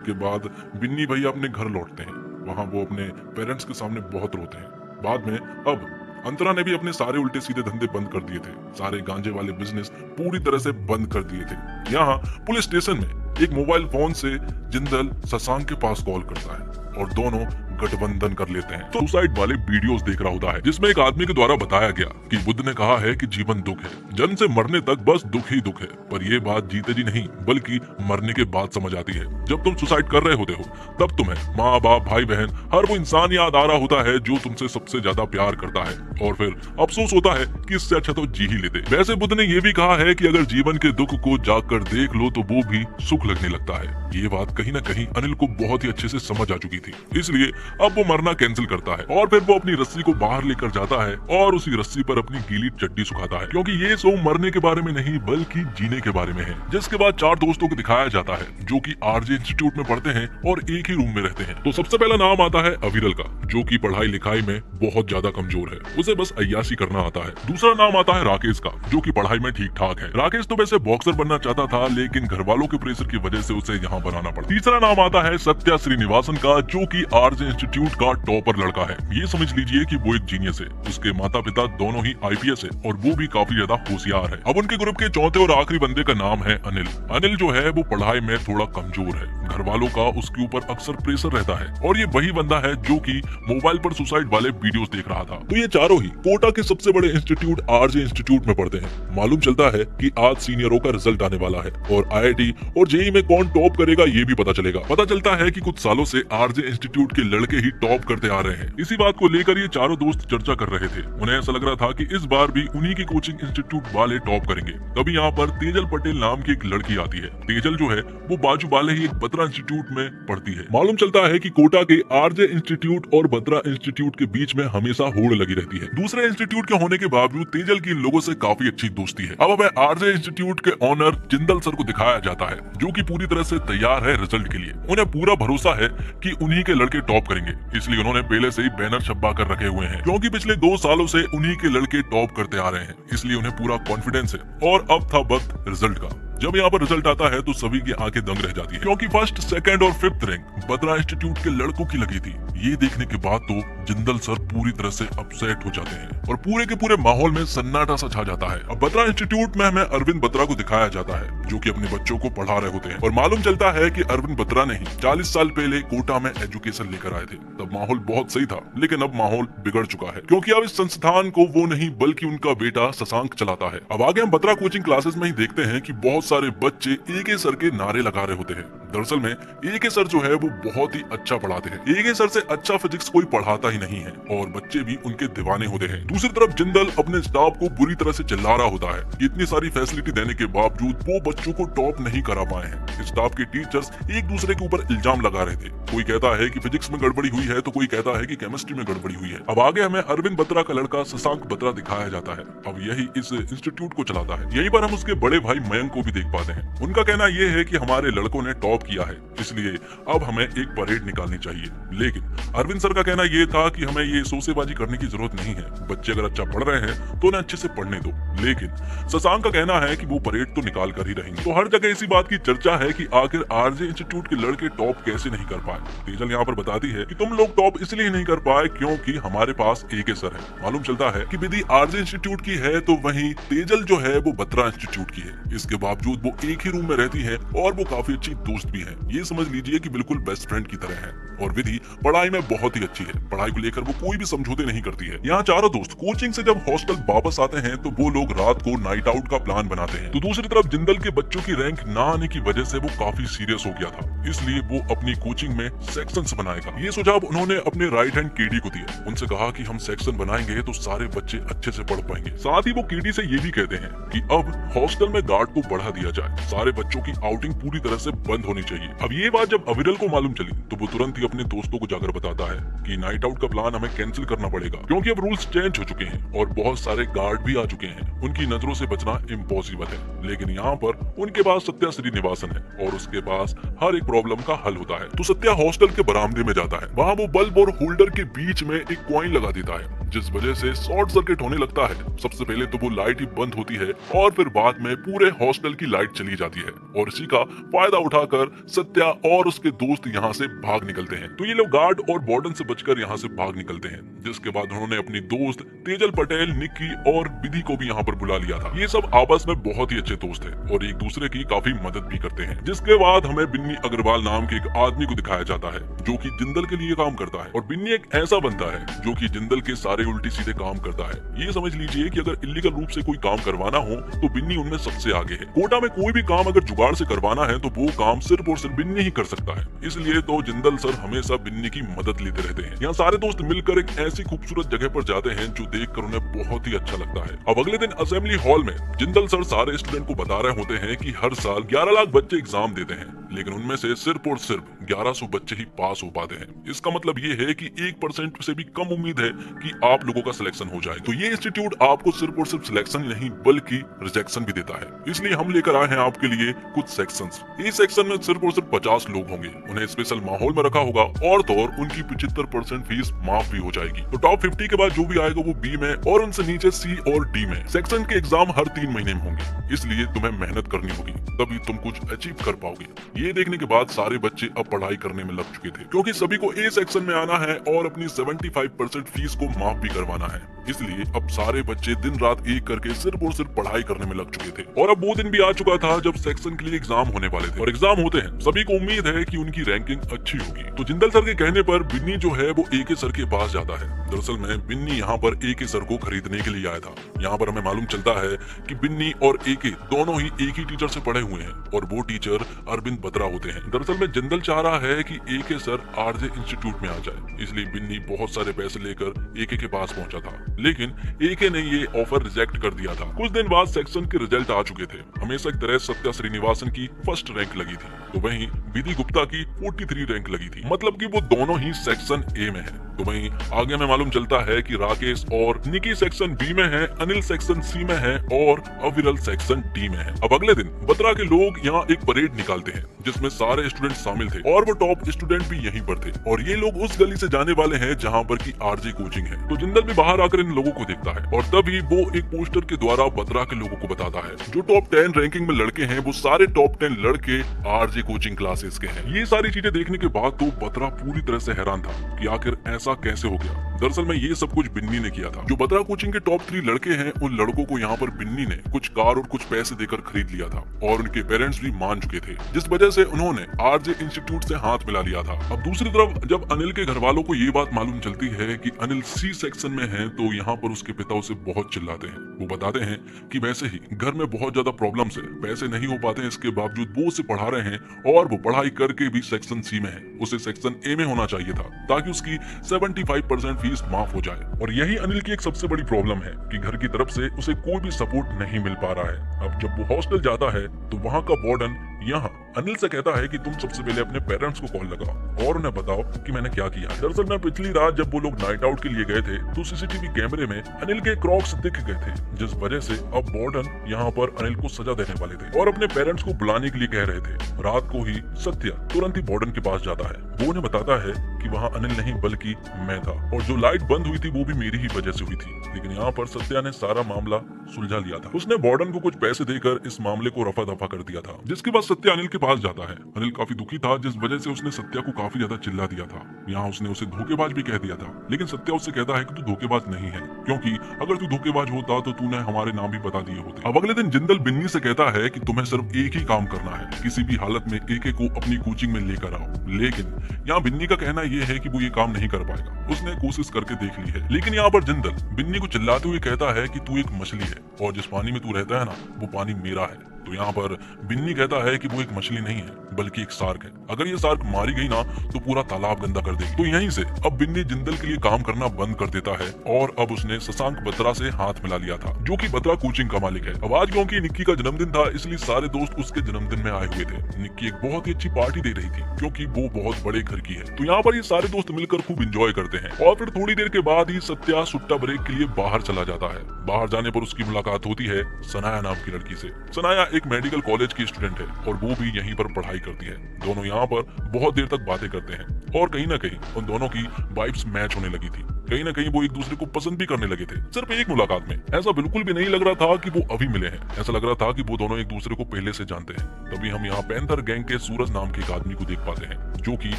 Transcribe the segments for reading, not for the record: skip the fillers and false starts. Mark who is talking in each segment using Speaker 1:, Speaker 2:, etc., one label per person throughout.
Speaker 1: के बाद बिन्नी भैया अपने घर लौटते हैं। वहाँ वो अपने पेरेंट्स के सामने बहुत रोते हैं। बाद में अब अंतरा ने भी अपने सारे उल्टे सीधे धंधे बंद कर दिए थे। सारे गांजे वाले बिजनेस पूरी तरह से बंद कर दिए थे। यहाँ पुलिस स्टेशन में एक मोबाइल फोन से जिंदल शशांक के पास कॉल करता है और दोनों गठबंधन कर लेते हैं। तो सुसाइड वाले वीडियोस देख रहा होता है जिसमें एक आदमी के द्वारा बताया गया कि बुद्ध ने कहा है कि जीवन दुख है, जन्म से मरने तक बस दुख ही दुख है। पर ये बात जीते जी नहीं बल्कि मरने के बाद समझ आती है। जब तुम सुसाइड कर रहे होते हो तब तुम्हें माँ बाप भाई बहन हर वो इंसान याद आ रहा होता है जो तुमसे सबसे ज्यादा प्यार करता है, और फिर अफसोस होता है कि इससे अच्छा तो जी ही लेते। वैसे बुद्ध ने ये भी कहा है कि अगर जीवन के दुख को जाकर देख लो तो वो भी सुख लगने लगता है। ये बात कहीं ना कहीं अनिल को बहुत ही अच्छे से समझ आ चुकी थी, इसलिए अब वो मरना कैंसिल करता है और फिर वो अपनी रस्सी को बाहर लेकर जाता है और उसी रस्सी पर अपनी गीली चड्डी सुखाता है, क्योंकि ये शो मरने के बारे में नहीं बल्कि जीने के बारे में है। जिसके बाद 4 दोस्तों को दिखाया जाता है जो कि आरजे इंस्टीट्यूट में पढ़ते हैं और एक ही रूम में रहते हैं। तो सबसे पहला नाम आता है अविरल का, जो कि पढ़ाई लिखाई में बहुत ज्यादा कमजोर है, उसे बस अय्याशी करना आता है। दूसरा नाम आता है राकेश का, जो कि पढ़ाई में ठीक ठाक है। राकेश तो वैसे बॉक्सर बनना चाहता था लेकिन घर वालों के प्रेशर की वजह से उसे यहाँ बनाना पड़ा। तीसरा नाम आता है सत्या श्रीनिवासन का, जो कि आरजे इंस्टीट्यूट का टॉपर लड़का है। ये समझ लीजिए कि वो एक जीनियस है। उसके माता पिता दोनों ही आईपीएस है और वो भी काफी ज्यादा होशियार है। अब उनके ग्रुप के चौथे और आखिरी बंदे का नाम है अनिल। अनिल जो है वो पढ़ाई में थोड़ा कमजोर है, घर वालों का उसके ऊपर अक्सर प्रेशर रहता है और ये वही बंदा है जो कि मोबाइल पर सुसाइड वाले वीडियोस देख रहा था। तो ये चारों ही कोटा के सबसे बड़े इंस्टीट्यूट आरजे इंस्टीट्यूट में पढ़ते हैं। मालूम चलता है कि आज सीनियरों का रिजल्ट आने वाला है और आईआईटी और जेईई में कौन टॉप करेगा ये भी पता चलेगा। पता चलता है कि कुछ सालों से आरजे इंस्टीट्यूट के लड़के ही टॉप करते आ रहे हैं। इसी बात को लेकर ये चारों दोस्त चर्चा कर रहे थे। उन्हें ऐसा लग रहा था कि इस बार भी उन्हीं की कोचिंग इंस्टीट्यूट वाले टॉप करेंगे। तभी यहाँ पर तेजल पटेल नाम की एक लड़की आती है। तेजल जो है वो बाजू वाले ही एक बत्रा इंस्टीट्यूट में पढ़ती है। मालूम चलता है कि कोटा के आरजे इंस्टीट्यूट और बत्रा इंस्टीट्यूट के बीच में हमेशा होड़ लगी रहती है। दूसरे इंस्टीट्यूट के होने के बावजूद तेजल की इन लोगों से काफी अच्छी दोस्ती है। अब हमें आरजे इंस्टीट्यूट के ऑनर जिंदल सर को दिखाया जाता है, जो कि पूरी तरह से तैयार है रिजल्ट के लिए। उन्हें पूरा भरोसा है कि उन्हीं के लड़के टॉप करेंगे, इसलिए उन्होंने पहले से ही बैनर छपवा कर रखे हुए हैं, क्योंकि पिछले 2 सालों से उन्हीं के लड़के टॉप करते आ रहे हैं, इसलिए उन्हें पूरा कॉन्फिडेंस है। और अब था वक्त रिजल्ट का। जब यहाँ पर रिजल्ट आता है तो सभी की आंखें दंग रह जाती है, क्योंकि फर्स्ट, सेकंड और 5th रैंक बत्रा इंस्टीट्यूट के लड़कों की लगी थी। ये देखने के बाद तो जिंदल सर पूरी तरह से अपसेट हो जाते हैं और पूरे के पूरे माहौल में सन्नाटा सा छा जाता है। अब बत्रा इंस्टीट्यूट में हमें अरविंद बत्रा को दिखाया जाता है, जो कि अपने बच्चों को पढ़ा रहे होते हैं। और मालूम चलता है कि अरविंद बत्रा ने ही 40 साल पहले कोटा में एजुकेशन लेकर आए थे। तब माहौल बहुत सही था, लेकिन अब माहौल बिगड़ चुका है, क्योंकि अब इस संस्थान को वो नहीं बल्कि उनका बेटा शशांक चलाता है। अब आगे हम बत्रा कोचिंग क्लासेस में ही देखते हैं कि बहुत सारे बच्चे एके सर के नारे लगा रहे होते हैं। दरअसल में एके सर जो है वो बहुत ही अच्छा पढ़ाते हैं। एके सर से अच्छा फिजिक्स कोई पढ़ाता ही नहीं है और बच्चे भी उनके दीवाने होते हैं। दूसरी तरफ जिंदल अपने स्टाफ को बुरी तरह से चिल्ला रहा होता है कि इतनी सारी फैसिलिटी देने के बावजूद वो बच्चों को टॉप नहीं करा पाए हैं। स्टाफ के टीचर्स एक दूसरे के ऊपर इल्जाम लगा रहे थे। कोई कहता है कि फिजिक्स में गड़बड़ी हुई है तो कोई कहता है कि केमिस्ट्री में गड़बड़ी हुई है। अब आगे हमें अरविंद बत्रा का लड़का शशांक बत्रा दिखाया जाता है। अब यही इस इंस्टीट्यूट को चलाता है। यहीं पर हम उसके बड़े भाई मयंक को भी देख पाते हैं। उनका कहना यह है कि हमारे लड़कों ने टॉप किया है, इसलिए अब हमें एक परेड निकालनी चाहिए। लेकिन अरविंद सर का कहना यह था कि हमें ये सोसेबाजी करने की जरूरत नहीं है। बच्चे अगर अच्छा पढ़ रहे हैं तो उन्हें अच्छे से पढ़ने दो। लेकिन शशांक का कहना है कि वो परेड तो निकाल कर ही रहेंगे। तो हर जगह इसी बात की चर्चा है कि आखिर आरजे इंस्टीट्यूट के लड़के टॉप कैसे नहीं कर पाए। तेजल यहाँ पर बताती है कि तुम लोग टॉप इसलिए नहीं कर पाए क्योंकि हमारे पास एके सर है। मालूम चलता है कि विधि आरजे इंस्टीट्यूट की है तो वहीं तेजल जो है वो बत्रा इंस्टीट्यूट की है। इसके बावजूद वो एक ही रूम में रहती है और वो काफी अच्छी दोस्त भी है। ये समझ लीजिए कि बिल्कुल बेस्ट फ्रेंड की तरह है। और विधि पढ़ाई में बहुत ही अच्छी है। पढ़ाई को लेकर वो कोई भी समझौते नहीं करती है। यहाँ चारों दोस्त कोचिंग से जब हॉस्टल वापस आते हैं तो वो लोग रात को नाइट आउट का प्लान बनाते हैं। तो दूसरी तरफ जिंदल के बच्चों की रैंक ना आने की वजह से वो काफी सीरियस हो गया था, इसलिए वो अपनी कोचिंग में सेक्शंस बनाएगा। ये सुझाव उन्होंने अपने राइट हैंड केडी को दिया। उनसे कहा कि हम सेक्शन बनाएंगे तो सारे बच्चे अच्छे से पढ़ पाएंगे। साथ ही वो केडी से ये भी कहते हैं कि अब हॉस्टल में गार्ड को बढ़ा दिया जाए। सारे बच्चों की आउटिंग पूरी तरह से बंद होनी चाहिए। अब ये बात जब अविरल को मालूम चली तो वो तुरंत ही अपने दोस्तों को जाकर बताता है कि नाइट आउट का प्लान हमें कैंसिल करना पड़ेगा, क्योंकि अब रूल्स चेंज हो चुके हैं और बहुत सारे गार्ड भी आ चुके हैं। उनकी नजरों से बचना इम्पॉसिबल है। लेकिन यहाँ पर उनके पास सत्या श्रीनिवासन है और उसके पास हर एक प्रॉब्लम का हल होता है। तो सत्या हॉस्टल के बरामदे में जाता है। वहाँ वो बल्ब और होल्डर के बीच में एक कॉइन लगा देता है। जिस वजह से शॉर्ट सर्किट होने लगता है। सबसे पहले तो वो लाइट ही बंद होती है और फिर बाद में पूरे हॉस्टल की लाइट चली जाती है और इसी का फायदा उठाकर सत्या और उसके दोस्त यहाँ से भाग निकलते हैं। तो ये लोग गार्ड और वार्डन से बचकर यहाँ से भाग निकलते हैं, जिसके बाद उन्होंने अपनी दोस्त तेजल पटेल, निक्की और विधि को भी यहाँ पर बुला लिया था। ये सब आपस में बहुत ही अच्छे दोस्त हैं और एक दूसरे की काफी मदद भी करते हैं। जिसके बाद हमें बिन्नी अग्रवाल नाम के एक आदमी को दिखाया जाता है जो कि जिंदल के लिए काम करता है और बिन्नी एक ऐसा बंदा है जो कि जिंदल के सारे उल्टे सीधे काम करता है। ये समझ लीजिए कि अगर इलीगल रूप से कोई काम करवाना हो तो बिन्नी उनमें सबसे आगे है। कोटा में कोई भी काम अगर जुगाड़ से करवाना है तो वो काम सिर्फ और सिर्फ बिन्नी ही कर सकता है। इसलिए तो जिंदल सर हमेशा बिन्नी की मदद लेते रहते हैं। यहाँ सारे दोस्त मिलकर एक ऐसी खूबसूरत जगह पर जाते हैं जो देखकर उन्हें बहुत ही अच्छा लगता है। अब अगले दिन असेंबली हॉल में जिंदल सर सारे स्टूडेंट को बता रहे होते हैं कि हर साल 11 लाख बच्चे एग्जाम देते हैं, लेकिन उनमें से सिर्फ और सिर्फ 1100 बच्चे ही पास हो पाते हैं। इसका मतलब ये है कि 1% से भी कम उम्मीद है कि आप लोगों का सिलेक्शन हो जाए। तो ये इंस्टीट्यूट आपको सिर्फ और सिर्फ सिलेक्शन नहीं बल्कि रिजेक्शन भी देता है। इसलिए हम लेकर आए हैं आपके लिए कुछ सेक्शंस। इस सेक्शन में सिर्फ और सिर्फ 50 लोग होंगे। उन्हें स्पेशल माहौल में रखा होगा और तो और उनकी 75% फीस माफ भी हो जाएगी। तो टॉप 50 के बाद जो भी आएगा वो बी में और उनसे नीचे सी और डी में। सेक्शन के एग्जाम हर 3 महीने में होंगे, इसलिए तुम्हें मेहनत करनी होगी, तभी तुम कुछ अचीव कर पाओगे। ये देखने के बाद सारे बच्चे अब पढ़ाई करने में लग चुके थे, क्योंकि सभी को ए सेक्शन में आना है और अपनी 75% फीस को माफ भी करवाना है। इसलिए अब सारे बच्चे दिन रात एक करके सिर्फ और सिर्फ पढ़ाई करने में लग चुके थे। और अब वो दिन भी आ चुका था जब सेक्शन के लिए एग्जाम होने वाले थे और एग्जाम होते हैं सभी को उम्मीद है कि उनकी रैंकिंग अच्छी होगी। तो जिंदल सर के कहने पर बिन्नी जो है वो ए के सर के पास जाता है। दरअसल में बिन्नी यहाँ पर ए के सर को खरीदने के लिए आया था। यहाँ पर हमें मालूम चलता है कि बिन्नी और ए के दोनों ही एक ही टीचर से पढ़े हुए हैं और वो टीचर अरविंद बत्रा होते हैं। दरअसल में जिंदल चाह रहा है कि ए के सर आरजे इंस्टीट्यूट में आ जाए, इसलिए बिन्नी बहुत सारे पैसे लेकर ए के पास पहुंचा था, लेकिन ए के ने ये ऑफर रिजेक्ट कर दिया था। कुछ दिन बाद सेक्शन के रिजल्ट आ चुके थे। हमेशा की तरह सत्या श्रीनिवासन की फर्स्ट रैंक लगी थी, तो वहीं विधि गुप्ता की 43 रैंक लगी थी, मतलब कि वो दोनों ही सेक्शन ए में है। तो वहीं आगे हमें मालूम चलता है कि राकेश और निकी सेक्शन बी में है, अनिल सेक्शन सी में है और अविरल सेक्शन डी में है। अब अगले दिन बत्रा के लोग यहाँ एक परेड निकालते हैं जिसमें सारे स्टूडेंट शामिल थे और वो टॉप स्टूडेंट भी यहीं पर थे और ये लोग उस गली से जाने वाले हैं जहाँ पर की आरजे कोचिंग है। तो जिंदल भी बाहर आकर इन लोगों को देखता है और तभी वो एक पोस्टर के द्वारा बत्रा के लोगों को बताता है जो टॉप 10 रैंकिंग में लड़के हैं वो सारे टॉप 10 लड़के आरजे कोचिंग क्लासेस के हैं। ये सारी चीजें देखने के बाद तो बत्रा पूरी तरह से हैरान था कि आखिर ऐसा कैसे हो गया। दरअसल में ये सब कुछ बिन्नी ने किया था। जो बत्रा कोचिंग के टॉप 3 लड़के हैं उन लड़कों को यहाँ पर बिन्नी ने कुछ कार और कुछ पैसे देकर खरीद लिया था और उनके पेरेंट्स भी मान चुके थे, जिस वजह से उन्होंने आरजे इंस्टीट्यूट से हाथ मिला लिया था। अब दूसरी तरफ जब अनिल के घर वालों को ये बात मालूम चलती है कि अनिल सी सेक्शन में है तो यहाँ पर उसके पिता उसे बहुत चिल्लाते हैं। वो बताते हैं कि वैसे ही घर में बहुत ज्यादा प्रॉब्लम्स है, पैसे नहीं हो पाते हैं, इसके बावजूद वो उसे पढ़ा रहे हैं और वो पढ़ाई करके भी सेक्शन सी में है। उसे सेक्शन ए में होना चाहिए था ताकि उसकी 75% फीस माफ हो जाए। और यही अनिल की एक सबसे बड़ी प्रॉब्लम है कि घर की तरफ से उसे कोई भी सपोर्ट नहीं मिल पा रहा है। अब जब वो हॉस्टल जाता है तो वहाँ का वार्डन यहाँ अनिल से कहता है कि तुम सबसे पहले अपने पेरेंट्स को कॉल लगाओ और उन्हें बताओ कि मैंने क्या किया। दरअसल में पिछली रात जब वो लोग नाइट आउट के लिए गए थे तो सीसीटीवी कैमरे में अनिल के क्रॉक्स दिख गए थे, जिस वजह से अब वार्डन यहाँ पर अनिल को सजा देने वाले थे और अपने पेरेंट्स को बुलाने के लिए कह रहे थे। रात को ही सत्या तुरंत ही वार्डन के पास जाता है। वो उन्हें बताता है कि वहाँ अनिल नहीं बल्कि मैं था और जो लाइट बंद हुई थी वो भी मेरी ही वजह से हुई थी, लेकिन यहाँ पर सत्या ने सारा मामला सुलझा लिया था। उसने वार्डन को कुछ पैसे देकर इस मामले को रफा दफा कर दिया था, जिसके बाद सत्या अनिल के पास जाता है। अनिल काफी दुखी था, जिस वजह से उसने सत्या को काफी ज्यादा चिल्ला दिया था। यहाँ उसने उसे धोखेबाज भी कह दिया था, लेकिन सत्या उससे कहता है कि तू धोखेबाज नहीं है, क्योंकि अगर तू धोखेबाज होता तो तूने हमारे नाम भी बता दिए होते। अब अगले दिन जिंदल बिन्नी से कहता है कि तुम्हें सिर्फ एक ही काम करना है, किसी भी हालत में एके को अपनी कोचिंग में लेकर आओ। लेकिन यहाँ बिन्नी का कहना यह है कि वो ये काम नहीं कर पाएगा। उसने कोशिश करके देख ली है, लेकिन यहाँ पर जिंदल बिन्नी को चिल्लाते हुए कहता है कि तू एक मछली है और जिस पानी में तू रहता है ना वो पानी मेरा है। तो यहाँ पर बिन्नी कहता है कि वो एक मछली नहीं है बल्कि एक शार्क है, अगर ये शार्क मारी गई ना तो पूरा तालाब गंदा कर देगी। तो यहीं से अब बिन्नी जिंदल के लिए काम करना बंद कर देता है और अब उसने शशांक बत्रा से हाथ मिला लिया था, जो कि बत्रा कोचिंग का मालिक है। अब आज क्योंकि निक्की का जन्मदिन था इसलिए सारे दोस्त उसके जन्मदिन में आए हुए थे। निक्की एक बहुत ही अच्छी पार्टी दे रही थी क्योंकि वो बहुत बड़े घर की है। तो यहाँ पर ये सारे दोस्त मिलकर खूब एंजॉय करते हैं और फिर थोड़ी देर के बाद ही सत्या सुट्टा ब्रेक के लिए बाहर चला जाता है। बाहर जाने पर उसकी मुलाकात होती है सनाया नाम की लड़की से। सनाया एक मेडिकल कॉलेज की स्टूडेंट है और वो भी यहीं पर पढ़ाई करती है। दोनों यहाँ पर बहुत देर तक बातें करते हैं और कहीं ना कहीं उन दोनों की वाइब्स मैच होने लगी थी। कहीं ना कहीं वो एक दूसरे को पसंद भी करने लगे थे सिर्फ एक मुलाकात में। ऐसा बिल्कुल भी नहीं लग रहा था कि वो अभी मिले हैं, ऐसा लग रहा था कि वो दोनों एक दूसरे को पहले से जानते हैं। तभी हम यहाँ पैंथर गैंग के सूरज नाम के एक आदमी को देख पाते हैं जो कि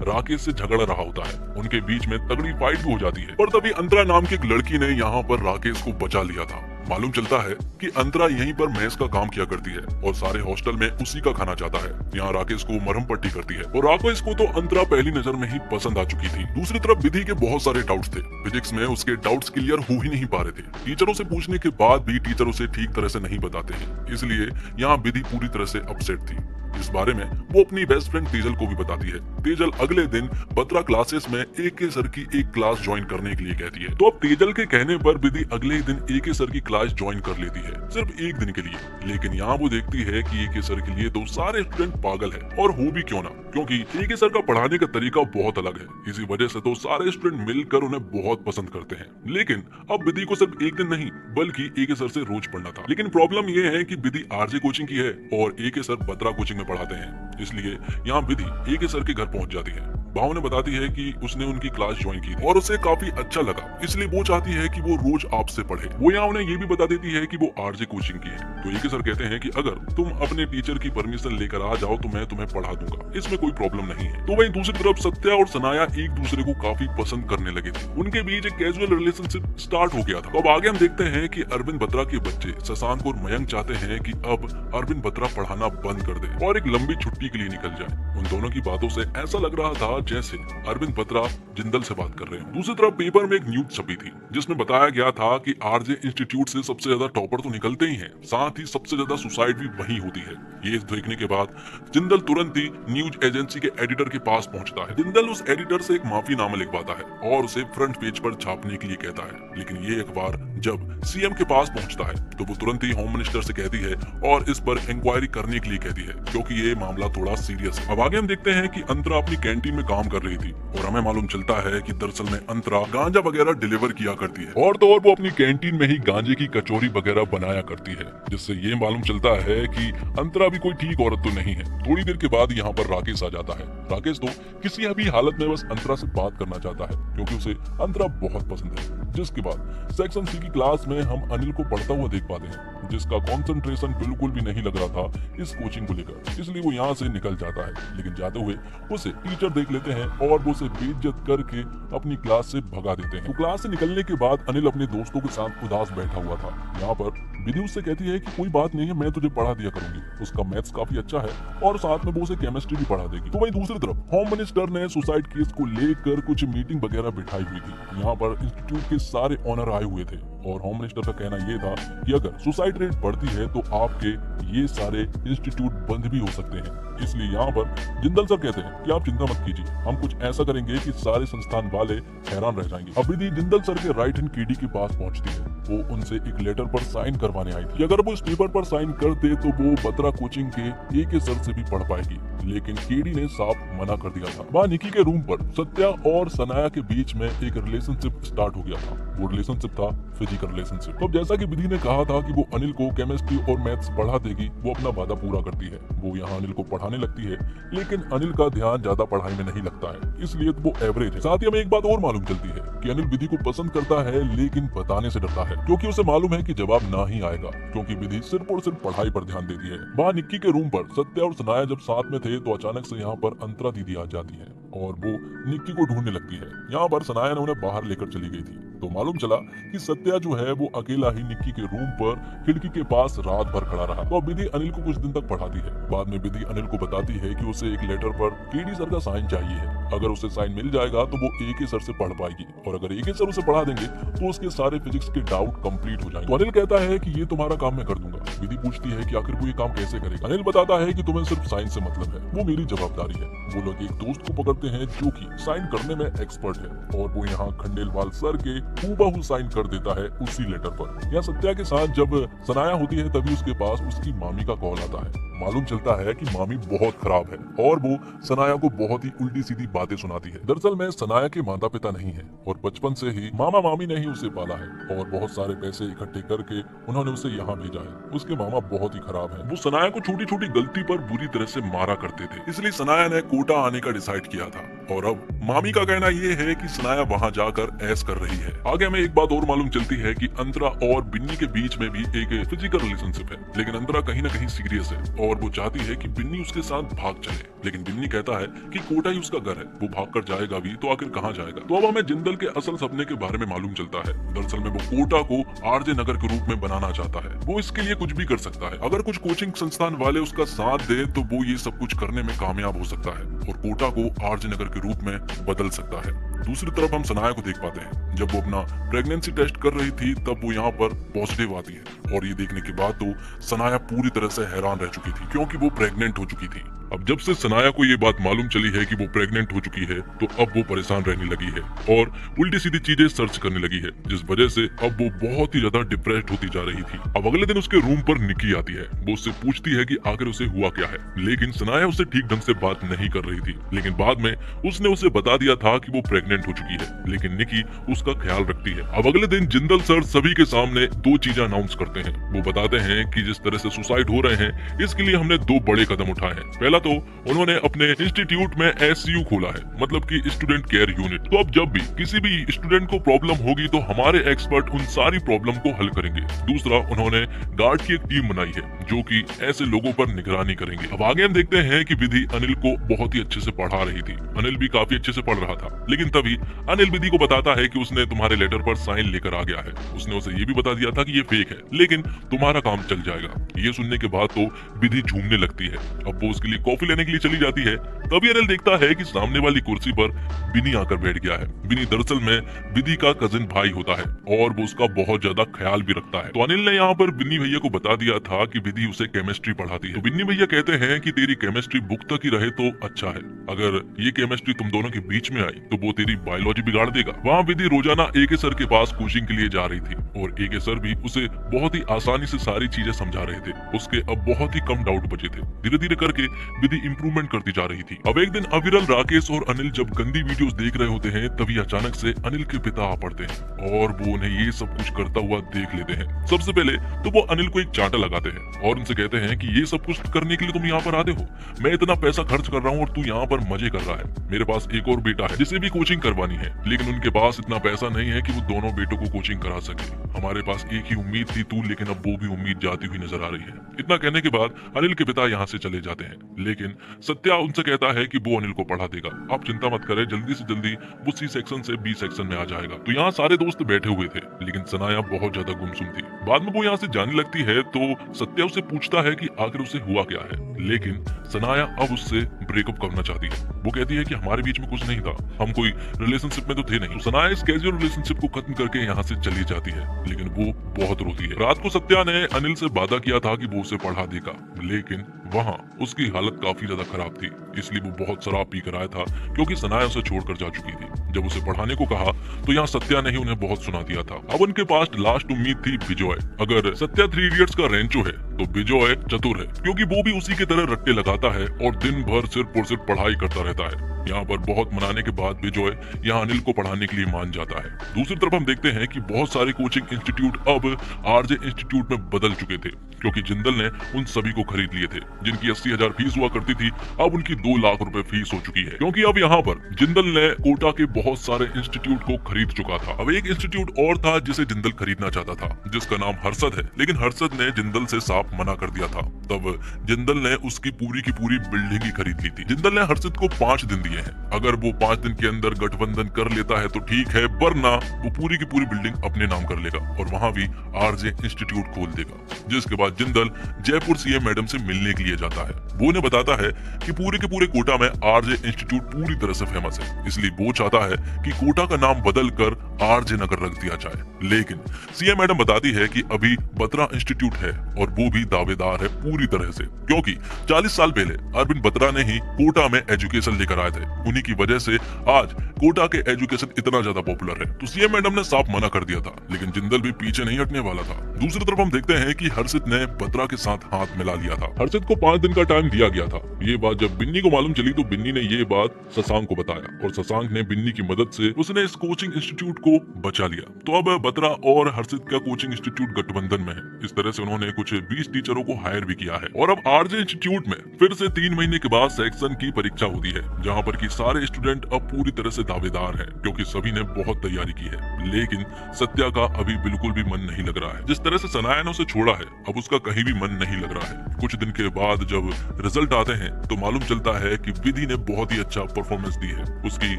Speaker 1: राकेश से झगड़ रहा होता है। उनके बीच में तगड़ी फाइट भी हो जाती है और तभी अंतरा नाम की एक लड़की ने यहाँ पर राकेश को बचा लिया था। मालूम चलता है कि अंतरा यहीं पर मेस का काम किया करती है और सारे हॉस्टल में उसी का खाना चाहता है। यहाँ राकेश को मरहम पट्टी करती है और राकेश को तो अंतरा पहली नजर में ही पसंद आ चुकी थी। दूसरी तरफ विधि के बहुत सारे डाउट्स थे। फिजिक्स में उसके डाउट्स क्लियर हो ही नहीं पा रहे थे। टीचरों से पूछने के बाद भी टीचर उसे ठीक तरह से नहीं बताते हैं, इसलिए यहाँ विधि पूरी तरह से अपसेट थी। इस बारे में वो अपनी बेस्ट फ्रेंड तेजल को भी बताती है। तेजल अगले दिन बत्रा क्लासेस में एके सर की एक क्लास ज्वाइन करने के लिए कहती है। तो अब तेजल के कहने पर विधि अगले ही दिन एके सर की क्लास ज्वाइन कर लेती है, सिर्फ एक दिन के लिए। लेकिन यहाँ वो देखती है कि एके सर के लिए तो सारे स्टूडेंट पागल है, और हो भी क्यों ना, क्योंकि एके सर का पढ़ाने का तरीका बहुत अलग है। इसी वजह से तो सारे स्टूडेंट मिलकर उन्हें बहुत पसंद करते हैं। लेकिन अब विधि को सिर्फ एक दिन नहीं बल्कि एके सर से रोज पढ़ना था। लेकिन प्रॉब्लम ये है कि विधि आरजे कोचिंग की है और एके सर बत्रा कोचिंग में पढ़ाते हैं, इसलिए यहाँ विधि एके सर के घर पहुंच जाती है। भाव ने बताती है कि उसने उनकी क्लास ज्वाइन की थी और उसे काफी अच्छा लगा, इसलिए वो चाहती है कि वो रोज आपसे पढ़े। वो यहाँ उन्हें ये भी बता देती है कि वो आरजे कोचिंग की है। तो एके सर कहते हैं कि अगर तुम अपने टीचर की परमिशन लेकर आ जाओ तो मैं तुम्हें पढ़ा दूंगा, इसमें कोई प्रॉब्लम नहीं है। तो वहीं दूसरी तरफ सत्या और सनाया एक दूसरे को काफी पसंद करने लगे थे। उनके बीच एक कैजुअल रिलेशनशिप स्टार्ट हो गया था। तो अब आगे हम देखते हैं कि अरविंद बत्रा के बच्चे शशांक और मयंक चाहते हैं कि अब अरविंद बत्रा पढ़ाना बंद कर दे और एक लंबी छुट्टी के लिए निकल जाए। उन दोनों की बातों से ऐसा लग रहा था जैसे अरविंद बत्रा जिंदल से बात कर रहे हैं। दूसरी तरफ पेपर में एक न्यूज छपी थी जिसमें बताया गया था कि आरजे इंस्टीट्यूट से सबसे ज्यादा टॉपर तो निकलते ही हैं, साथ ही सबसे ज्यादा सुसाइड भी वहीं होती है। ये देखने के बाद जिंदल तुरंत ही न्यूज एजेंसी के एडिटर के पास पहुंचता है। जिंदल उस एडिटर से एक माफीनामा लिखवाता है और उसे फ्रंट पेज पर छापने के लिए कहता है। लेकिन ये अखबार जब सीएम के पास पहुंचता है तो वो तुरंत ही होम मिनिस्टर से कहती है और इस पर इंक्वायरी करने के लिए कहती है, क्योंकि ये मामला थोड़ा सीरियस है। अब आगे हम देखते हैं कि अंतरा अपनी कैंटीन में काम कर रही थी और हमें मालूम चलता है कि दरअसल में अंतरा गांजा वगैरह डिलीवर किया करती है और तो और वो अपनी कैंटीन में ही गांजे की कचौरी वगैरह बनाया करती है, जिससे ये मालूम चलता है कि अंतरा भी कोई ठीक औरत तो नहीं है। थोड़ी देर के बाद यहाँ पर राकेश आ जाता है। राकेश तो किसी भी हालत में बस अंतरा से बात करना चाहता है क्योंकि उसे अंतरा बहुत पसंद है। जिसके बाद सेक्शन सी की क्लास में हम अनिल को पढ़ता हुआ देख पाते हैं, जिसका कंसंट्रेशन बिल्कुल भी नहीं लग रहा था इस कोचिंग को लेकर, इसलिए वो यहाँ से निकल जाता है। लेकिन जाते हुए उसे टीचर देख लेते हैं और वो उसे बेइज्जत करके अपनी क्लास से भगा देते हैं। तो क्लास से निकलने के बाद अनिल अपने दोस्तों के साथ उदास बैठा हुआ था। यहाँ पर विधि उससे कहती है कि कोई बात नहीं है, मैं तुझे पढ़ा दिया करूंगी, उसका मैथ्स काफी अच्छा है और साथ में वो उसे केमिस्ट्री भी पढ़ा देगी। तो वहीं दूसरी तरफ होम मिनिस्टर ने सुसाइड केस को लेकर कुछ मीटिंग वगैरह बिठाई हुई थी। यहाँ पर इंस्टीट्यूट के सारे ऑनर आए हुए थे और होम मिनिस्टर का कहना यह था कि अगर सुसाइड रेट बढ़ती है तो आपके ये सारे इंस्टीट्यूट बंद भी हो सकते हैं। इसलिए यहाँ पर जिंदल सर कहते हैं कि आप चिंता मत कीजिए, हम कुछ ऐसा करेंगे कि सारे संस्थान वाले हैरान रह जाएंगे। अब विधि जिंदल सर के राइट हैंड केडी के पास पहुंचती है। वो उनसे एक लेटर पर साइन करवाने आई थी। अगर वो इस पेपर पर साइन करते तो वो बत्रा कोचिंग के एके सर से भी पढ़ पाएगी, लेकिन केडी ने साफ मना कर दिया था। वहाँ निकी के रूम पर सत्या और सनाया के बीच में एक रिलेशनशिप स्टार्ट हो गया था। वो रिलेशनशिप था फिजिकल रिलेशनशिप। तो जैसा कि विधि ने कहा था कि वो अनिल को केमिस्ट्री और मैथ्स पढ़ा देगी, वो अपना वादा पूरा करती है। वो यहाँ अनिल को पढ़ाने लगती है, लेकिन अनिल का ध्यान ज्यादा पढ़ाई में नहीं लगता है, इसलिए वो एवरेज है। साथ ही हमें एक बात और मालूम चलती है कि अनिल विधि को पसंद करता है, लेकिन बताने से डरता है क्योंकि उसे मालूम है कि जवाब ना ही आएगा, क्योंकि विधि सिर्फ और सिर्फ पढ़ाई पर ध्यान देती है। वहाँ निक्की के रूम पर सत्या और सनाया जब साथ में थे तो अचानक से यहाँ पर अंतरा दीदी आ जाती है और वो निक्की को ढूंढने लगती है। यहाँ पर सनाया ने उन्हें बाहर लेकर चली गई थी। तो मालूम चला कि सत्या जो है वो अकेला ही निक्की के रूम पर खिड़की के पास रात भर खड़ा रहा। तो विधि अनिल को कुछ दिन तक पढ़ाती है। बाद में विधि अनिल को बताती है कि उसे एक लेटर पर केडी सर का साइन चाहिए है। अगर उसे साइन मिल जाएगा तो वो एके सर से पढ़ पाएगी और अगर एके सर उसे पढ़ा देंगे तो उसके सारे फिजिक्स के डाउट कंप्लीट हो जाएंगे। तो अनिल कहता है कि ये तुम्हारा काम मैं कर दूंगा। विधि पूछती है कि आखिर वो ये काम कैसे करेगा। अनिल बताता है कि तुम्हें सिर्फ साइन से मतलब है, वो मेरी जवाबदारी है। वो लोग एक दोस्त को पकड़ते हैं जो कि साइन करने में एक्सपर्ट है और वो यहाँ खंडेलवाल सर के हूबहू साइन कर देता है उसी लेटर पर। यहाँ सत्या के साथ जब सनाया होती है तभी उसके पास उसकी मामी का कॉल आता है। मालूम चलता है कि मामी बहुत खराब है और वो सनाया को बहुत ही उल्टी सीधी बातें सुनाती है। दरअसल में सनाया के माता पिता नहीं है और बचपन से ही मामा मामी ने ही उसे पाला है और बहुत सारे पैसे इकट्ठे करके उन्होंने उसे यहाँ भेजा है। उसके मामा बहुत ही खराब है। वो सनाया को छोटी छोटी गलती पर बुरी तरह से मारा करते थे, इसलिए सनाया ने कोटा आने का डिसाइड किया था और अब मामी का कहना ये है कि सनाया वहाँ जाकर ऐश कर रही है। आगे हमें एक बात और मालूम चलती है कि अंतरा और बिन्नी के बीच में भी एक फिजिकल रिलेशनशिप है, लेकिन अंतरा कहीं ना कहीं सीरियस है और वो चाहती है कि बिन्नी उसके साथ भाग चले, लेकिन बिन्नी कहता है कि कोटा ही उसका घर है, वो भाग कर जाएगा भी तो आखिर कहाँ जाएगा। तो अब हमें जिंदल के असल सपने के बारे में मालूम चलता है। दरअसल में वो कोटा को आरजे नगर के रूप में बनाना चाहता है। वो इसके लिए कुछ भी कर सकता है। अगर कुछ कोचिंग संस्थान वाले उसका साथ दे तो वो ये सब कुछ करने में कामयाब हो सकता है और कोटा को आरजे नगर के रूप में बदल सकता है। दूसरी तरफ हम सनाया को देख पाते हैं। जब वो अपना प्रेगनेंसी टेस्ट कर रही थी तब वो यहाँ पर पॉजिटिव आती है और ये देखने के बाद तो सनाया पूरी तरह से हैरान रह चुकी थी, क्योंकि वो प्रेग्नेंट हो चुकी थी। अब जब से सनाया को ये बात मालूम चली है कि वो प्रेग्नेंट हो चुकी है तो अब वो परेशान रहने लगी है और उल्टी सीधी चीजें सर्च करने लगी है, जिस वजह से अब वो बहुत ही ज्यादा डिप्रेस्ड होती जा रही थी। अब अगले दिन उसके रूम पर निकी आती है। वो उससे पूछती है कि आखिर उसे हुआ क्या है, लेकिन सनाया उससे ठीक ढंग से बात नहीं कर रही थी। लेकिन बाद में उसने उसे बता दिया था कि वो प्रेग्नेंट हो चुकी है, लेकिन निकी उसका ख्याल रखती है। अब अगले दिन जिंदल सर सभी के सामने दो चीजें अनाउंस करते हैं। वो बताते हैं कि जिस तरह से सुसाइड हो रहे हैं इसके लिए हमने दो बड़े कदम उठाए हैं। पहला तो उन्होंने अपने इंस्टीट्यूट में एसयू खोला है, मतलब कि स्टूडेंट केयर यूनिट। तो अब जब भी किसी भी स्टूडेंट को प्रॉब्लम होगी तो हमारे एक्सपर्ट उन सारी प्रॉब्लम को हल करेंगे। दूसरा, उन्होंने गार्ड की एक टीम बनाई है जो कि ऐसे लोगों पर निगरानी करेंगे। अब आगे हम देखते हैं कि विधि अनिल को बहुत ही अच्छे से पढ़ा रही थी। अनिल भी काफी अच्छे से पढ़ रहा था, लेकिन तभी अनिल विधि को बताता है कि उसने तुम्हारे लेटर पर साइन लेकर आ गया है। उसने उसे ये भी बता दिया था कि ये फेक है, लेकिन तुम्हारा काम चल जाएगा। ये सुनने के बाद तो विधि झूमने लगती है। अब वो उसके लिए कॉफी लेने के लिए चली जाती है। तभी अनिल देखता है कि सामने वाली कुर्सी पर बिनी आकर बैठ गया है। बिनी दरअसल में विधि का कजिन भाई होता है और वो उसका बहुत ज्यादा ख्याल भी रखता है। तो अनिल ने यहाँ पर बिन्नी भैया को बता दिया था कि विधि उसे केमिस्ट्री पढ़ाती है। तो बिन्नी भैया कहते हैं कि तेरी केमिस्ट्री बुक तक ही रहे तो अच्छा है, अगर ये केमिस्ट्री तुम दोनों के बीच में आई तो वो तेरी बायोलॉजी बिगाड़ देगा। वहाँ विधि रोजाना एके सर के पास कोचिंग के लिए जा रही थी और एके सर भी उसे बहुत ही आसानी से सारी चीजें समझा रहे थे। उसके अब बहुत ही कम डाउट बचे थे। धीरे धीरे करके विधि इंप्रूवमेंट करती जा रही थी। अब एक दिन अविरल, राकेश और अनिल जब गंदी वीडियोस देख रहे होते हैं तभी अचानक से अनिल के पिता आ पड़ते हैं और वो उन्हें ये सब कुछ करता हुआ देख लेते हैं। सबसे पहले तो वो अनिल को एक चांटा लगाते हैं और उनसे कहते हैं कि ये सब कुछ करने के लिए तुम यहाँ पर आते हो, मैं इतना पैसा खर्च कर रहा हूँ और तू यहाँ पर मजे कर रहा है। मेरे पास एक और बेटा है जिसे भी कोचिंग करवानी है, लेकिन उनके पास इतना पैसा नहीं है कि वो दोनों बेटों को कोचिंग करा सके। हमारे पास एक ही उम्मीद थी तू, लेकिन अब वो भी उम्मीद जाती हुई नजर आ रही है। इतना कहने के बाद अनिल के पिता यहाँ से चले जाते हैं, लेकिन सत्या उनसे कहता है कि वो अनिल को पढ़ा देगा, आप चिंता मत करें, जल्दी से जल्दी वो सी सेक्शन से बी सेक्शन में आ जाएगा। तो यहाँ सारे दोस्त बैठे हुए थे, लेकिन सनाया बहुत ज्यादा गुमसुम थी। बाद में वो यहाँ से जाने लगती है तो सत्या उसे पूछता है कि आखिर उसे हुआ क्या है, लेकिन सनाया अब उससे ब्रेकअप करना चाहती है। वो कहती है कि हमारे बीच में कुछ नहीं था, हम कोई रिलेशनशिप में तो थे नहीं। तो सनाया इस कैजुअल रिलेशनशिप को खत्म करके यहाँ से चली जाती है, लेकिन वो बहुत रोती है। रात को सत्या ने अनिल से वादा किया था कि वो उसे पढ़ा देगा, लेकिन वहाँ उसकी हालत काफी ज्यादा खराब थी, इसलिए वो बहुत शराब पी कर आया था, क्योंकि सनाया उसे छोड़कर जा चुकी थी। जब उसे पढ़ाने को कहा तो यहाँ सत्या ने ही उन्हें बहुत सुना दिया था। अब उनके पास लास्ट उम्मीद थी बिजॉय। अगर सत्या 3 इडियट्स का रेंचो है तो बिजॉय चतुर है, क्योंकि वो भी उसी की तरह रट्टे लगाता है और दिन भर सिर्फ और सिर्फ पढ़ाई करता रहता है। यहाँ पर बहुत मनाने के बाद बिजॉय यहाँ अनिल को पढ़ाने के लिए मान जाता है। दूसरी तरफ हम देखते हैं कि बहुत सारे कोचिंग इंस्टीट्यूट अब आरजे इंस्टीट्यूट में बदल चुके थे, क्योंकि जिंदल ने उन सभी को खरीद लिए थे। जिनकी 80,000 फीस हुआ करती थी, अब उनकी 2 लाख रुपए फीस हो चुकी है, क्योंकि अब यहाँ पर जिंदल ने कोटा के बहुत सारे इंस्टीट्यूट को खरीद चुका था। अब एक इंस्टीट्यूट और था जिसे जिंदल खरीदना चाहता था, जिसका नाम हर्षद है, लेकिन हर्षद ने जिंदल से साफ मना कर दिया था। तब जिंदल ने उसकी पूरी की पूरी बिल्डिंग ही खरीद ली थी। जिंदल ने हर्षद को 5 दिन दिए हैं, अगर वो 5 दिन के अंदर गठबंधन कर लेता है तो ठीक है, वरना वो पूरी की पूरी बिल्डिंग अपने नाम कर लेगा और वहां भी आरजे इंस्टीट्यूट खोल देगा। जिसके बाद जिंदल जयपुर सीएम मैडम से मिलने के लिए जाता है। वो उन्हें बताता है कि पूरे के पूरे कोटा में आरजे इंस्टीट्यूट पूरी तरह से फेमस है, इसलिए वो चाहता है कि कोटा का नाम बदल कर आरजे नगर रख दिया जाए। लेकिन सीएम मैडम बताती है कि अभी बत्रा इंस्टीट्यूट है और वो भी दावेदार है पूरी तरह से, क्योंकि 40 साल पहले अरविंद बत्रा ने ही कोटा में एजुकेशन लेकर आए थे। उन्हीं की वजह से आज कोटा के एजुकेशन इतना ज्यादा पॉपुलर है। तो सीएम मैडम ने साफ मना कर दिया था, लेकिन जिंदल भी पीछे नहीं हटने वाला था। दूसरी तरफ हम देखते हैं कि हर्षित ने बत्रा के साथ हाथ मिला लिया था। हर्षित को 5 दिन का टाइम दिया गया था। ये बात जब बिन्नी को मालूम चली तो बिन्नी ने ये बात शशांक को बताया और शशांक ने बिन्नी की मदद से उसने इस कोचिंग इंस्टीट्यूट को बचा लिया। तो अब बत्रा और हर्षित का कोचिंग इंस्टीट्यूट गठबंधन में है। इस तरह से उन्होंने कुछ 20 टीचरों को हायर भी किया है और अब आरजे इंस्टीट्यूट में फिर से 3 महीने के बाद सेक्शन की परीक्षा होती है, जहाँ पर पर कि सारे स्टूडेंट अब पूरी तरह से दावेदार हैं क्योंकि सभी ने बहुत तैयारी की है। लेकिन सत्या का अभी बिल्कुल भी मन नहीं लग रहा है। जिस तरह से सनाया ने उसे छोड़ा है, अब उसका कहीं भी मन नहीं लग रहा है। कुछ दिन के बाद जब रिजल्ट आते हैं तो मालूम चलता है कि विधि ने बहुत ही अच्छा परफॉर्मेंस दी है। उसकी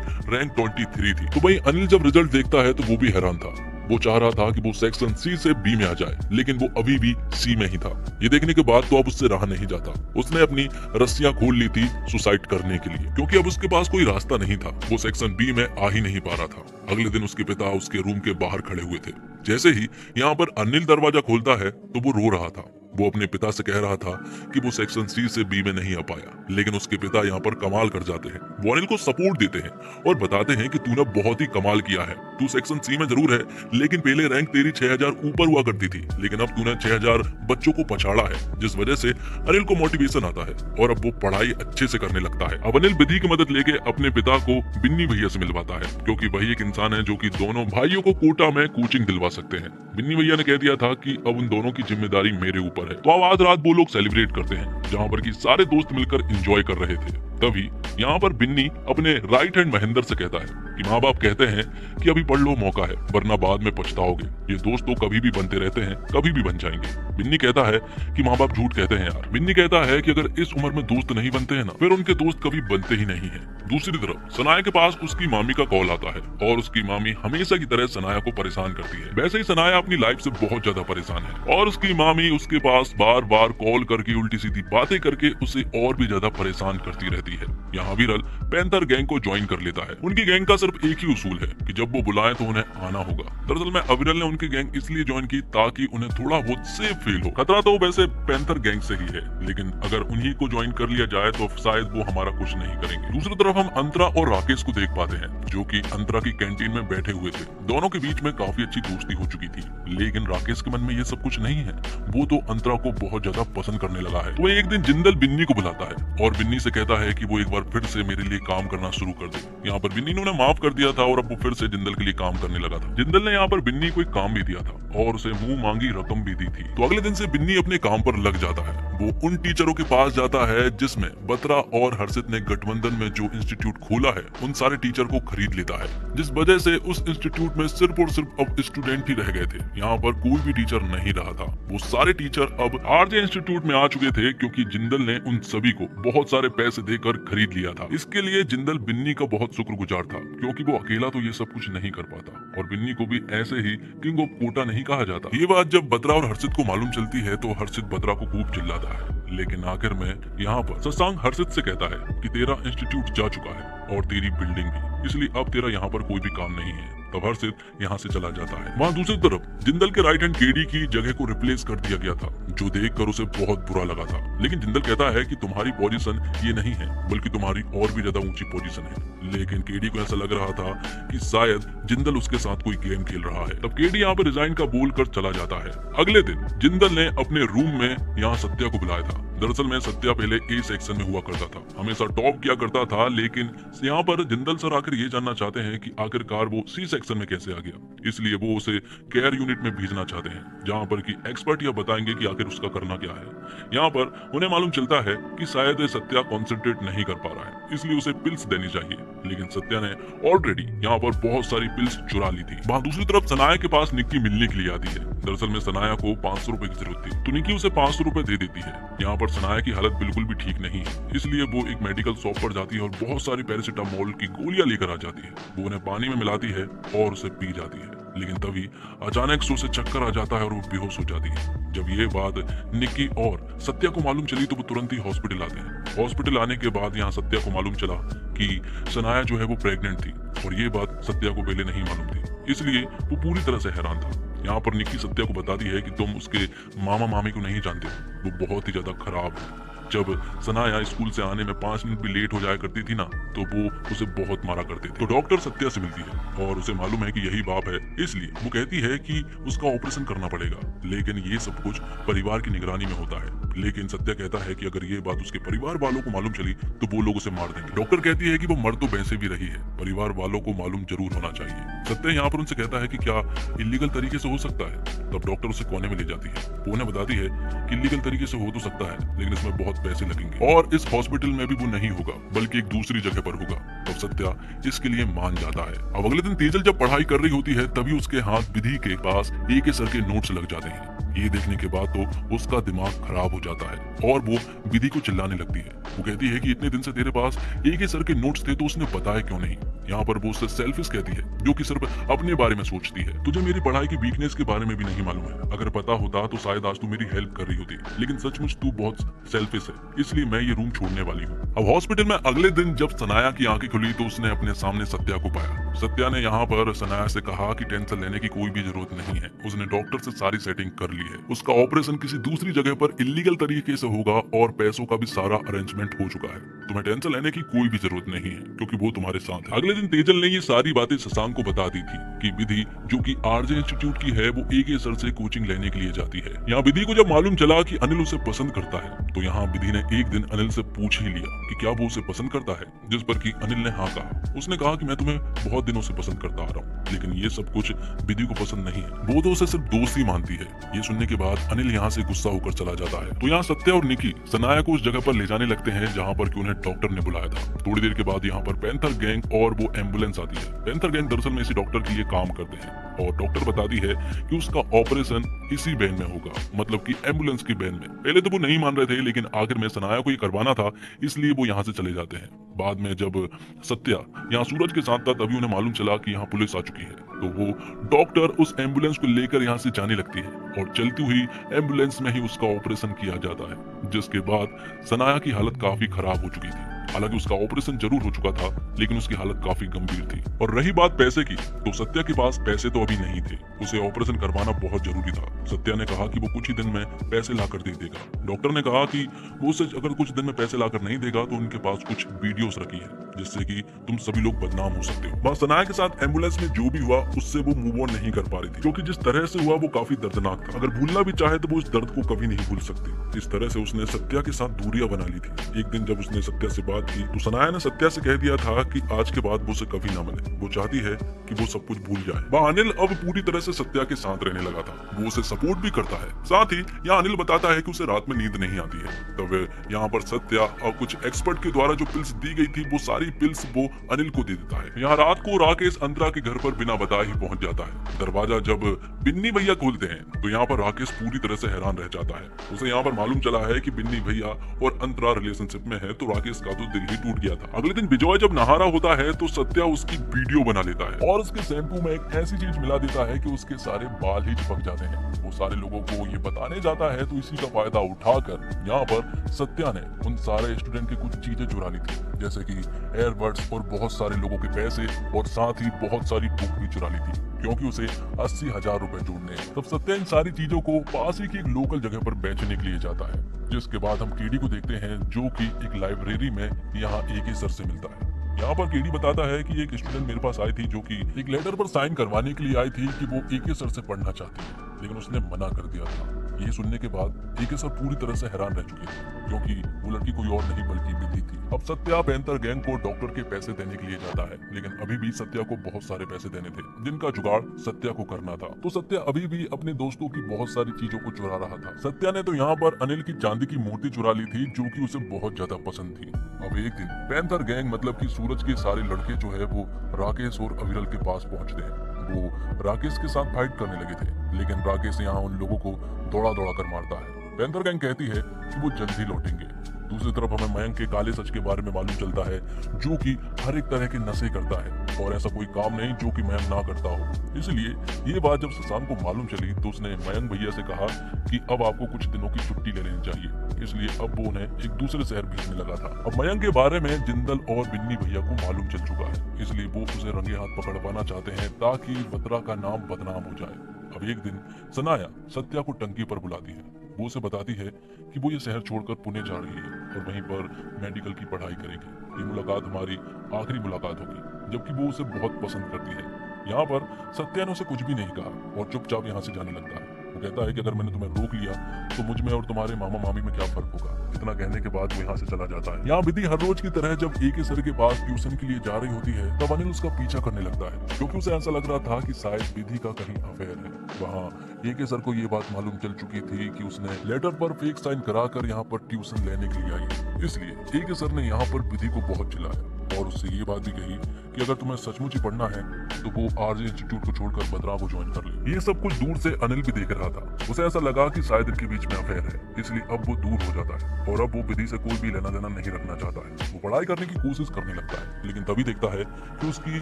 Speaker 1: रैंक 23 थी। तो वही अनिल जब रिजल्ट देखता है तो वो भी हैरान था। वो चाह रहा था कि वो सेक्शन सी से बी में आ जाए, लेकिन वो अभी भी सी में ही था। ये देखने के बाद तो अब उससे रहा नहीं जाता। उसने अपनी रस्सियां खोल ली थी सुसाइड करने के लिए, क्योंकि अब उसके पास कोई रास्ता नहीं था। वो सेक्शन बी में आ ही नहीं पा रहा था। अगले दिन उसके पिता उसके रूम के बाहर खड़े हुए थे। जैसे ही यहाँ पर अनिल दरवाजा खोलता है तो वो रो रहा था। वो अपने पिता से कह रहा था कि वो सेक्शन सी से बी में नहीं आ पाया, लेकिन उसके पिता यहाँ पर कमाल कर जाते हैं। वो अनिल को सपोर्ट देते हैं और बताते हैं कि तूने बहुत ही कमाल किया है। तू सेक्शन सी में जरूर है, लेकिन पहले रैंक तेरी 6000 ऊपर हुआ करती थी, लेकिन अब तूने 6000 बच्चों को पछाड़ा है, जिस वजह से अनिल को मोटिवेशन आता है और अब वो पढ़ाई अच्छे से करने लगता है। अब अनिल विधि की मदद लेके अपने पिता को बिन्नी भैया से मिलवाता है, क्योंकि वही एक इंसान है जो कि दोनों भाइयों को कोटा में कोचिंग दिलवा सकते हैं। बिन्नी भैया ने कह दिया था कि अब उन दोनों की जिम्मेदारी मेरे ऊपर है। तो अब आज रात वो लोग सेलिब्रेट करते हैं, जहाँ पर कि सारे दोस्त मिलकर एंजॉय कर रहे थे। तभी यहाँ पर बिन्नी अपने राइट हैंड महेंद्र से कहता है कि माँ बाप कहते हैं कि अभी पढ़ लो, मौका है, वरना बाद में पछताओगे। ये दोस्त तो कभी भी बनते रहते हैं, कभी भी बन जाएंगे। बिन्नी कहता है कि माँ बाप झूठ कहते हैं यार। बिन्नी कहता है कि अगर इस उम्र में दोस्त नहीं बनते हैं ना, फिर उनके दोस्त कभी बनते ही नहीं है। दूसरी तरफ सनाया के पास उसकी मामी का कॉल आता है और उसकी मामी हमेशा की तरह सनाया को परेशान करती है। वैसे ही सनाया अपनी लाइफ से बहुत ज्यादा परेशान है और उसकी मामी उसके पास बार बार कॉल करके उल्टी सीधी बातें करके उसे और भी ज्यादा परेशान करती रहती है। यहाँ विरल पैंथर गैंग को ज्वाइन कर लेता है। उनकी गैंग का सिर्फ एक ही उसूल है कि जब वो बुलाएं तो उन्हें आना होगा। दरअसल में अविरल ने उनकी गैंग इसलिए ज्वाइन की ताकि उन्हें थोड़ा बहुत सेफ फील हो। खतरा तो वैसे पैंथर गैंग से ही है, लेकिन अगर उन्हीं को ज्वाइन कर लिया जाए तो शायद वो हमारा कुछ नहीं करेंगे। दूसरी तरफ हम अंतरा और राकेश को देख पाते हैं, जो कि अंतरा की कैंटीन में बैठे हुए थे। दोनों के बीच में काफी अच्छी दोस्ती हो चुकी थी, लेकिन राकेश के मन में ये सब कुछ नहीं है। वो तो अंतरा को बहुत ज्यादा पसंद करने लगा है। तो एक दिन जिंदल बिन्नी को बुलाता है और बिन्नी से कहता है कि वो एक बार फिर से मेरे लिए काम करना शुरू कर दे। यहाँ पर बिन्नी ने उन्हें माफ कर दिया था और अब वो फिर से जिंदल के लिए काम करने लगा था। जिंदल ने यहाँ पर बिन्नी को एक काम भी दिया था और उसे मुंह मांगी रकम भी दी थी। तो अगले दिन से बिन्नी अपने काम पर लग जाता है। वो उन टीचरों के पास जाता है जिसमें बत्रा और हर्षित ने गठबंधन में जो इंस्टीट्यूट खोला है, उन सारे टीचर को खरीद लेता है, जिस वजह से उस इंस्टीट्यूट में सिर्फ और सिर्फ अब स्टूडेंट ही रह गए थे। यहाँ पर कोई भी टीचर नहीं रहा था। वो सारे टीचर अब आरजे इंस्टीट्यूट में आ चुके थे, क्योंकि जिंदल ने उन सभी को बहुत सारे पैसे देकर खरीद लिया था। इसके लिए जिंदल बिन्नी का बहुत शुक्रगुजार था, क्योंकि वो अकेला तो ये सब कुछ नहीं कर पाता और बिन्नी को भी ऐसे ही किंग ऑफ कोटा नहीं कहा जाता। ये बात जब बत्रा और हर्षित को मालूम चलती है तो हर्षित बत्रा को खूब चिल्लाता है, लेकिन आखिर में यहाँ पर शशांक हर्षित से कहता है कि तेरा इंस्टीट्यूट जा चुका है और तेरी बिल्डिंग भी, इसलिए अब तेरा यहाँ पर कोई भी काम नहीं है। तब हर्षित यहाँ से चला जाता है। वहाँ दूसरी तरफ जिंदल के राइट हैंड केडी की जगह को रिप्लेस कर दिया गया था, जो देखकर उसे बहुत बुरा लगा था। लेकिन जिंदल कहता है कि तुम्हारी पोजीशन ये नहीं है, बल्कि तुम्हारी और भी ज्यादा ऊंची पोजीशन है। लेकिन केडी को ऐसा लग रहा था कि शायद जिंदल उसके साथ कोई गेम खेल रहा है। तब केडी यहाँ पर रिजाइन का बोल कर चला जाता है। अगले दिन जिंदल ने अपने रूम में यहाँ सत्या को बुलाया था। दरअसल में सत्या पहले ए सेक्शन में हुआ करता था, हमेशा टॉप किया करता था, लेकिन यहाँ पर जिंदल सर आखिर ये जानना चाहते हैं कि आखिरकार वो सी सेक्शन में कैसे आ गया। इसलिए वो उसे केयर यूनिट में भेजना चाहते हैं, जहाँ पर कि एक्सपर्ट यह बताएंगे कि आखिर उसका करना क्या है। यहाँ पर उन्हें मालूम चलता है कि शायद सत्या कॉन्सेंट्रेट नहीं कर पा रहा है, इसलिए उसे पिल्स देनी चाहिए। लेकिन सत्या ने ऑलरेडी यहाँ पर बहुत सारी पिल्स चुरा ली थी। वहाँ दूसरी तरफ सनाया के पास निक्की मिलने के लिए आती है। दरअसल में सनाया को 500 रुपए की जरूरत थी, तो निक्की उसे 500 रुपए दे देती है। यहाँ पर सनाया की हालत बिल्कुल भी ठीक नहीं है, इसलिए वो एक मेडिकल शॉप पर जाती है और बहुत सारी पैरासिटामोल की गोलियां लेकर आ जाती है। वो उन्हें पानी में मिलाती है और उसे पी जाती है, लेकिन तभी अचानक से उसे चक्कर आ जाता है और वो बेहोश हो जाती है। जब ये बात निक्की और सत्या को मालूम चली तो वो तुरंत ही हॉस्पिटल आते हैं। हॉस्पिटल आने के बाद यहाँ सत्या को मालूम चला कि सनाया जो है वो प्रेग्नेंट थी, और ये बात सत्या को पहले नहीं मालूम थी, इसलिए वो पूरी तरह से हैरान था। यहाँ पर निक्की सत्या को बताती है कि तुम उसके मामा मामी को नहीं जानते, वो बहुत ही ज्यादा खराब है। जब सनाया स्कूल से आने में 5 मिनट भी लेट हो जाया करती थी ना, तो वो उसे बहुत मारा करते थे। तो डॉक्टर सत्या से मिलती है और उसे मालूम है कि यही बाप है, इसलिए वो कहती है कि उसका ऑपरेशन करना पड़ेगा। लेकिन ये सब कुछ परिवार की निगरानी में होता है। लेकिन सत्या कहता है कि अगर ये बात उसके परिवार वालों को मालूम चली तो वो लोग उसे मार देंगे। डॉक्टर कहती है कि वो मर तो वैसे भी रही है, परिवार वालों को मालूम जरूर होना चाहिए। सत्या यहाँ पर उनसे कहता है कि क्या इलीगल तरीके से हो सकता है। तब डॉक्टर उसे कोने में ले जाती है। वो उन्हें बताती है कि इलीगल तरीके से हो तो सकता है, लेकिन इसमें बहुत पैसे लगेंगे और इस हॉस्पिटल में भी वो नहीं होगा, बल्कि एक दूसरी जगह पर होगा। तब सत्या इसके लिए मान जाता है। अब अगले दिन तेजल जब पढ़ाई कर रही होती है, तभी उसके हाथ विधि के पास AK सर के नोट्स लग जाते हैं। ये देखने के बाद तो उसका दिमाग खराब हो जाता है और वो विधि को चिल्लाने लगती है। वो कहती है कि इतने दिन से तेरे पास AK सर के नोट्स थे तो उसने बताया क्यों नहीं। यहाँ पर वो उससे सेल्फिश कहती है, जो कि सिर्फ अपने बारे में सोचती है। तुझे मेरी पढ़ाई की वीकनेस के बारे में भी नहीं मालूम है। अगर पता होता तो शायद आज तू मेरी हेल्प कर रही होती, लेकिन सचमुच तू बहुत सेल्फिश है, इसलिए मैं ये रूम छोड़ने वाली हूँ। अब हॉस्पिटल में अगले दिन जब सनाया की आंखें खुली तो उसने अपने सामने सत्या को पाया। सत्या ने यहाँ पर सनाया से कहा कि टेंशन लेने की कोई भी जरूरत नहीं है, उसने डॉक्टर से सारी सेटिंग कर ली है। उसका ऑपरेशन किसी दूसरी जगह पर इलीगल तरीके से होगा और पैसों का भी सारा अरेंजमेंट हो चुका है। तुम्हें टेंशन लेने की कोई भी जरूरत नहीं है, क्योंकि वो तुम्हारे साथ है। अगले दिन तेजल ने ये सारी बातें शशांक को बता दी थी कि विधि जो कि RJ इंस्टीट्यूट की है, वो AK सर से कोचिंग लेने के लिए जाती है। यहाँ विधि को जब मालूम चला कि अनिल उसे पसंद करता है, तो यहाँ विधि ने एक दिन अनिल से पूछ ही लिया कि क्या वो उसे पसंद करता है, जिस पर कि अनिल ने हाँ कहा। उसने कहा कि मैं तुम्हें बहुत दिनों से पसंद करता आ रहा हूँ, लेकिन ये सब कुछ विधि को पसंद नहीं है। वो तो उसे सिर्फ दोस्त ही मानती है। ये सुनने के बाद अनिल यहाँ से गुस्सा होकर चला जाता है। तो यहाँ सत्या और निकी सनाया को उस जगह पर ले जाने लगते हैं जहाँ पर कि उन्हें डॉक्टर ने बुलाया था। थोड़ी देर के बाद यहाँ पर पैंथर गैंग और वो एम्बुलेंस आती है। पैंथर गैंग दरअसल में इसी डॉक्टर के लिए काम करते हैं और डॉक्टर बताती है कि उसका ऑपरेशन इसी वैन में होगा, मतलब कि एम्बुलेंस की वैन में। पहले तो वो नहीं मान रहे थे, लेकिन आखिर में सनाया को ये करवाना था, इसलिए वो यहाँ से चले जाते हैं। बाद में जब सत्या यहाँ सूरज के साथ था, तभी उन्हें मालूम चला कि यहाँ पुलिस आ चुकी है। तो वो डॉक्टर उस एम्बुलेंस को लेकर यहाँ से जाने लगती है और चलती हुई एम्बुलेंस में ही उसका ऑपरेशन किया जाता है, जिसके बाद सनाया की हालत काफी खराब हो चुकी थी। हालांकि उसका ऑपरेशन जरूर हो चुका था, लेकिन उसकी हालत काफी गंभीर थी। और रही बात पैसे की, तो सत्या के पास पैसे तो अभी नहीं थे। उसे ऑपरेशन करवाना बहुत जरूरी था। सत्या ने कहा कि वो कुछ ही दिन में पैसे लाकर दे देगा। डॉक्टर ने कहा कि वो उसे अगर कुछ दिन में पैसे लाकर नहीं देगा तो उनके पास कुछ वीडियोस रखी है, जिससे कि तुम सभी लोग बदनाम हो सकते हो। वहाँ सनाया के साथ एम्बुलेंस में जो भी हुआ, उससे वो मूव ऑन नहीं कर पा रही थी, क्योंकि जिस तरह से हुआ वो काफी दर्दनाक था। अगर भूलना भी चाहे तो वो उस दर्द को कभी नहीं भूल सकती। इस तरह से उसने सत्या के साथ दूरियां बना ली थी। एक दिन जब उसने सत्या से बात की, तो सनाया ने सत्या से कह दिया था कि आज के बाद वो उसे कभी ना मिले। वो चाहती है कि वो सब कुछ भूल जाए। वहाँ अनिल अब पूरी तरह से सत्या के साथ रहने लगा था। वो उसे सपोर्ट भी करता है। साथ ही यहाँ अनिल बताता है कि उसे रात में नींद नहीं आती है। तब यहाँ पर सत्या और कुछ एक्सपर्ट के द्वारा जो पिल्स दी गई थी, वो सारी पिल्स वो अनिल को दे देता है। यहाँ रात को राकेश अंतरा के घर पर बिना बताए ही पहुंच जाता है। दरवाजा जब बिन्नी भैया खोलते हैं, तो यहाँ पर राकेश पूरी तरह से हैरान रह जाता है। उसे यहाँ पर मालूम चला है कि बिन्नी भैया और अंतरा रिलेशनशिप में है, तो राकेश का तो दिल ही टूट गया था। अगले दिन विजय जब नहा रहा होता है, तो सत्या उसकी वीडियो बना लेता है और उसके शैम्पू में एक ऐसी चीज मिला देता है कि उसके सारे बाल ही चिपक जाते हैं। वो सारे लोगों को ये बताने जाता है, तो इसी का फायदा उठाकर यहाँ पर सत्या ने उन सारे स्टूडेंट की कुछ चीजें चुरा ली थी, जैसे कि एयरबड्स और बहुत सारे लोगों के पैसे, और साथ ही बहुत सारी बुक भी चुरा ली थी, क्योंकि उसे 80,000 रुपए जोड़ने हैं। तब सत्या इन सारी चीजों को पास ही की एक लोकल जगह पर बेचने के लिए जाता है। जिसके बाद हम केडी को देखते हैं, जो कि एक लाइब्रेरी में यहाँ AK सर से मिलता है। यहाँ पर केडी बताता है कि एक स्टूडेंट मेरे पास आई थी, जो कि एक लेटर पर साइन करवाने के लिए आई थी कि वो AK सर से पढ़ना चाहती है, लेकिन उसने मना कर दिया था। ये सुनने के बाद AK सर पूरी तरह से हैरान रह चुके थे, क्योंकि वो लड़की कोई और नहीं बल्कि विधि थी। अब सत्या पैंथर गैंग को डॉक्टर के पैसे देने के लिए जाता है, लेकिन अभी भी सत्या को बहुत सारे पैसे देने थे, जिनका जुगाड़ सत्या को करना था। तो सत्या अभी भी अपने दोस्तों की बहुत सारी चीजों को चुरा रहा था। सत्या ने तो यहाँ पर अनिल की चांदी की मूर्ति चुरा ली थी, जो कि उसे बहुत ज्यादा पसंद थी। अब एक दिन पैंथर गैंग मतलब कि सूरज के सारे लड़के जो है वो राकेश और अविरल के पास पहुंचते हैं। वो राकेश के साथ फाइट करने लगे थे, लेकिन राकेश यहाँ उन लोगों को दौड़ा दौड़ा कर मारता है। पैंथर गैंग कहती है कि वो जल्द ही लौटेंगे। दूसरी तरफ हमें मयंक के काले सच के बारे में मालूम चलता है, जो कि हर एक तरह के नशे करता है और ऐसा कोई काम नहीं जो कि मयंक ना करता हो। इसलिए ये बात जब शशांक को मालूम चली, तो उसने मयंक भैया से कहा कि अब आपको कुछ दिनों की छुट्टी ले लेनी चाहिए। इसलिए अब वो उन्हें एक दूसरे शहर भेजने लगा था। अब मयंक के बारे में जिंदल और बिन्नी भैया को मालूम चल चुका है, इसलिए वो उसे रंगे हाथ पकड़ पाना चाहते हैं, ताकि बत्रा का नाम बदनाम हो जाए। अब एक दिन सनाया सत्या को टंकी पर बुलाती है। वो उसे बताती है कि वो ये शहर छोड़कर पुणे जा रही है और वहीं पर मेडिकल की पढ़ाई करेगी। ये मुलाकात हमारी आखिरी मुलाकात होगी, जबकि वो उसे बहुत पसंद करती है। यहाँ पर सत्या ने उसे कुछ भी नहीं कहा और चुपचाप यहाँ से जाने लगता है। वो कहता है कि अगर मैंने तुम्हें रोक लिया तो मुझ में और तुम्हारे मामा मामी में क्या फर्क होगा। इतना कहने के बाद वो यहाँ से चला जाता है। यहाँ विधि हर रोज की तरह जब ए के सर के पास ट्यूशन के लिए जा रही होती है तब अनिल उसका पीछा करने लगता है, क्योंकि उसे ऐसा लग रहा था कि शायद विधि का कहीं अफेयर है। वहाँ ए के सर को ये बात मालूम चल चुकी थी कि उसने लेटर पर फेक साइन कराकर यहाँ पर ट्यूशन लेने के लिए आई है, इसलिए ए के सर ने यहाँ पर विधि को बहुत चिल्लाया और उससे ये बात भी कही कि अगर तुम्हें सचमुच ही पढ़ना है तो वो आरजे इंस्टीट्यूट को छोड़कर बद्रा को ज्वाइन कर ले। ये सब कुछ दूर से अनिल भी देख रहा था। उसे ऐसा लगा कि शायद इनके बीच में अफेयर है, इसलिए अब वो दूर हो जाता है और अब वो विधि से कोई भी लेना देना नहीं रखना चाहता है। वो पढ़ाई करने की कोशिश करने लगता है, लेकिन तभी देखता है कि उसकी